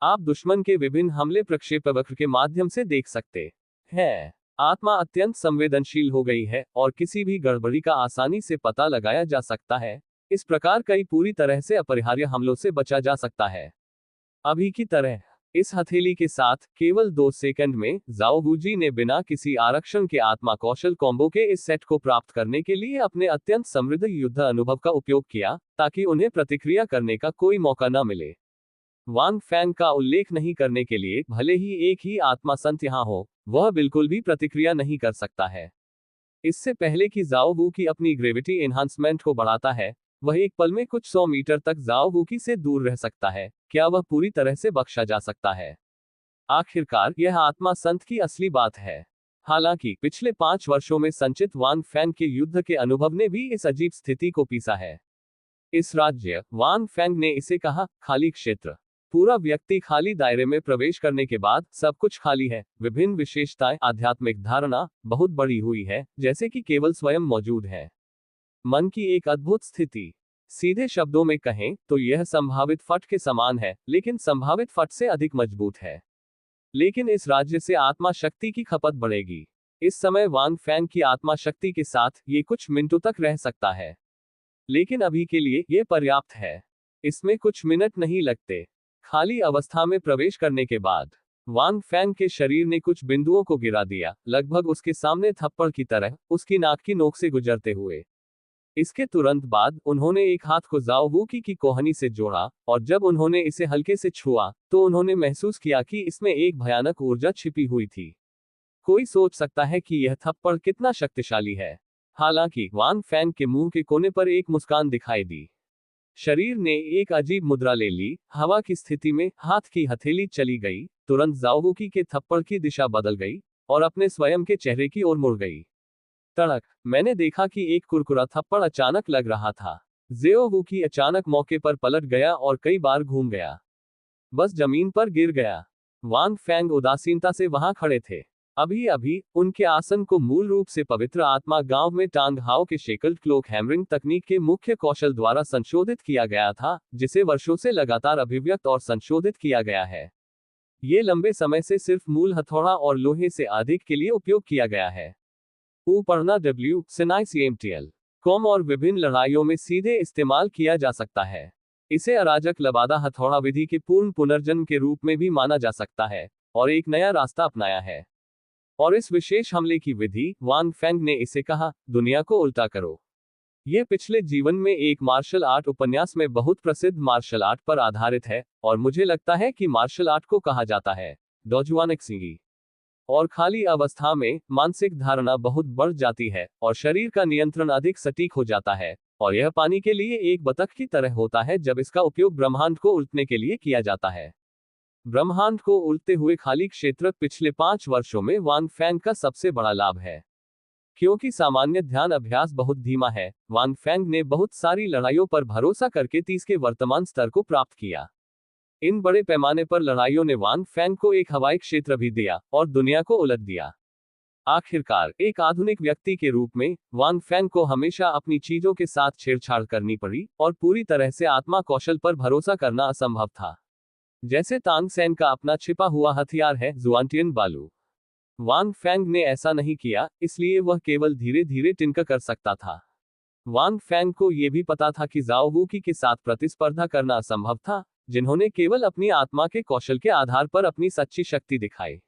आप दुश्मन के विभिन्न हमले प्रक्षेपवक्र के माध्यम से देख सकते हैं। आत्मा अत्यंत संवेदनशील हो गई है और किसी भी गड़बड़ी का आसानी से पता लगाया जा सकता है। इस प्रकार कई पूरी तरह से अपरिहार्य हमलों से बचा जा सकता है। अभी की तरह इस हथेली के साथ केवल 2 सेकंड में जाओ वूजी ने बिना किसी आरक्षण के आत्मा कौशल कॉम्बो के इस सेट को प्राप्त करने के लिए अपने अत्यंत समृद्ध युद्ध अनुभव का उपयोग किया, ताकि उन्हें प्रतिक्रिया करने का कोई मौका न मिले। वांग फैंग का उल्लेख नहीं करने के लिए भले ही एक ही आत्मा संत यहाँ हो, वह बिल्कुल भी प्रतिक्रिया नहीं कर सकता है। इससे पहले कि जाओ वू की अपनी ग्रेविटी एनहांसमेंट को बढ़ाता है, वह एक पल में कुछ 100 मीटर तक जाओ वूकी से दूर रह सकता है। क्या वह पूरी तरह से बख्शा जा सकता है? आखिरकार यह आत्मा संत की असली बात है। हालांकि पिछले 5 वर्षों में संचित वांग फैंग के युद्ध के अनुभव ने भी इस अजीब स्थिति को पीसा है। इस राज्य वांग फैंग ने इसे कहा खाली क्षेत्र। पूरा व्यक्ति खाली दायरे में प्रवेश करने के बाद सब कुछ खाली है। विभिन्न विशेषताएं आध्यात्मिक धारणा बहुत बड़ी हुई है, जैसे कि केवल स्वयं मौजूद है। मन की एक अद्भुत स्थिति। सीधे शब्दों में कहें तो यह संभावित फट के समान है, लेकिन संभावित फट से अधिक मजबूत है। लेकिन इस राज्य से आत्मा शक्ति की खपत बढ़ेगी। इस समय वांग फैंग की आत्मा शक्ति के साथ ये कुछ मिनटों तक रह सकता है, लेकिन अभी के लिए यह पर्याप्त है। इसमें कुछ मिनट नहीं लगते। खाली अवस्था में प्रवेश करने के बाद वांग फैंग के शरीर ने कुछ बिंदुओं को गिरा दिया, लगभग उसके सामने थप्पड़ की तरह, उसकी नाक की नोक से गुजरते हुए। इसके तुरंत बाद उन्होंने एक हाथ को जाओ वूकी की कोहनी से जोड़ा, और जब उन्होंने इसे हल्के से छुआ तो उन्होंने महसूस किया कि इसमें एक भयानक ऊर्जा छिपी हुई थी। कोई सोच सकता है कि यह थप्पड़ कितना शक्तिशाली है। हालांकि वांग फैंग के मुंह के कोने पर एक मुस्कान दिखाई दी। शरीर ने एक अजीब मुद्रा ले ली, हवा की स्थिति में हाथ की हथेली चली गई, तुरंत जाओवुकी के थप्पड़ की दिशा बदल गई और अपने स्वयं के चेहरे की ओर मुड़ गई। तड़क, मैंने देखा कि एक कुरकुरा थप्पड़ अचानक लग रहा था। जेओवुकी अचानक मौके पर पलट गया और कई बार घूम गया, बस जमीन पर गिर गया। वांग फैंग उदासीनता से वहां खड़े थे। अभी अभी उनके आसन को मूल रूप से पवित्र आत्मा गांव में टांग हाओ के शेकल्ड क्लोक हैमरिंग तकनीक के मुख्य कौशल द्वारा संशोधित किया गया था, जिसे वर्षों से लगातार अभिव्यक्त और संशोधित किया गया है। ये लंबे समय से सिर्फ मूल हथौड़ा और लोहे से अधिक के लिए उपयोग किया गया है। ऊपरना डब्ल्यू सिनाई सीएमटीएल कॉम और विभिन्न लड़ाइयों में सीधे इस्तेमाल किया जा सकता है। इसे अराजक लबादा हथौड़ा विधि के पूर्ण पुनर्जन्म के रूप में भी माना जा सकता है, और एक नया रास्ता अपनाया है। और इस विशेष हमले की विधि, वांग फैंग ने इसे कहा, दुनिया को उल्टा करो। यह पिछले जीवन में एक मार्शल आर्ट उपन्यास में बहुत प्रसिद्ध मार्शल आर्ट पर आधारित है, और मुझे लगता है कि मार्शल आर्ट को कहा जाता है डोजुआनक्सिंगी। और खाली अवस्था में मानसिक धारणा बहुत बढ़ जाती है और शरीर का नियंत्रण अधिक सटीक हो जाता है, और यह पानी के लिए एक बतख की तरह होता है जब इसका उपयोग ब्रह्मांड को उल्टने के लिए किया जाता है। ब्रह्मांड को उल्टते हुए खाली क्षेत्र पिछले 5 वर्षों में वांग फैंग का सबसे बड़ा लाभ है। क्योंकि सामान्य ध्यान अभ्यास बहुत धीमा है, वांग फैंग ने बहुत सारी लड़ाइयों पर भरोसा करके 30 के वर्तमान स्तर को प्राप्त किया। इन बड़े पैमाने पर लड़ाइयों ने वांग फैंग को एक हवाई क्षेत्र भी दिया और दुनिया को उलट दिया। आखिरकार एक आधुनिक व्यक्ति के रूप में वांग फैंग को हमेशा अपनी चीजों के साथ छेड़छाड़ करनी पड़ी, और पूरी तरह से आत्मा कौशल पर भरोसा करना असंभव था। जैसे तांग सेन का अपना छिपा हुआ हथियार है जुआनटियन बालू। वांग फैंग ने ऐसा नहीं किया, इसलिए वह केवल धीरे धीरे टिंकर कर सकता था। वांग फैंग को यह भी पता था कि जाओ वूकी के साथ प्रतिस्पर्धा करना असंभव था, जिन्होंने केवल अपनी आत्मा के कौशल के आधार पर अपनी सच्ची शक्ति दिखाई।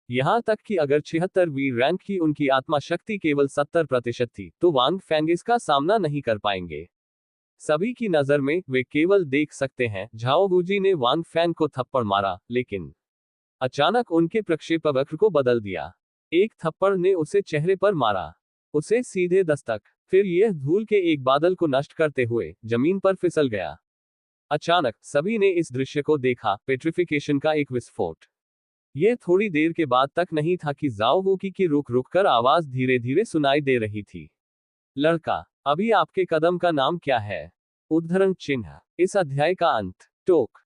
यहां तक कि अगर 76वीं रैंक की उनकी आत्मा शक्ति केवल 70% थी, तो वांग फैंग इसका सामना नहीं कर पाएंगे। सभी की नजर में वे केवल देख सकते हैं, झाओ वूजी ने वांग फैंग को थप्पड़ मारा, लेकिन अचानक उनके प्रक्षेपवक्र को बदल दिया। एक थप्पड़ ने उसे चेहरे पर मारा, उसे सीधे दस्तक, फिर यह धूल के एक बादल को नष्ट करते हुए जमीन पर फिसल गया। अचानक सभी ने इस दृश्य को देखा, पेट्रिफिकेशन का एक विस्फोट। यह थोड़ी देर के बाद तक नहीं था कि जाओ वूकी की रुक रुक कर आवाज धीरे धीरे सुनाई दे रही थी। लड़का, अभी आपके कदम का नाम क्या है? उद्धरण चिन्ह। इस अध्याय का अंत। टोक।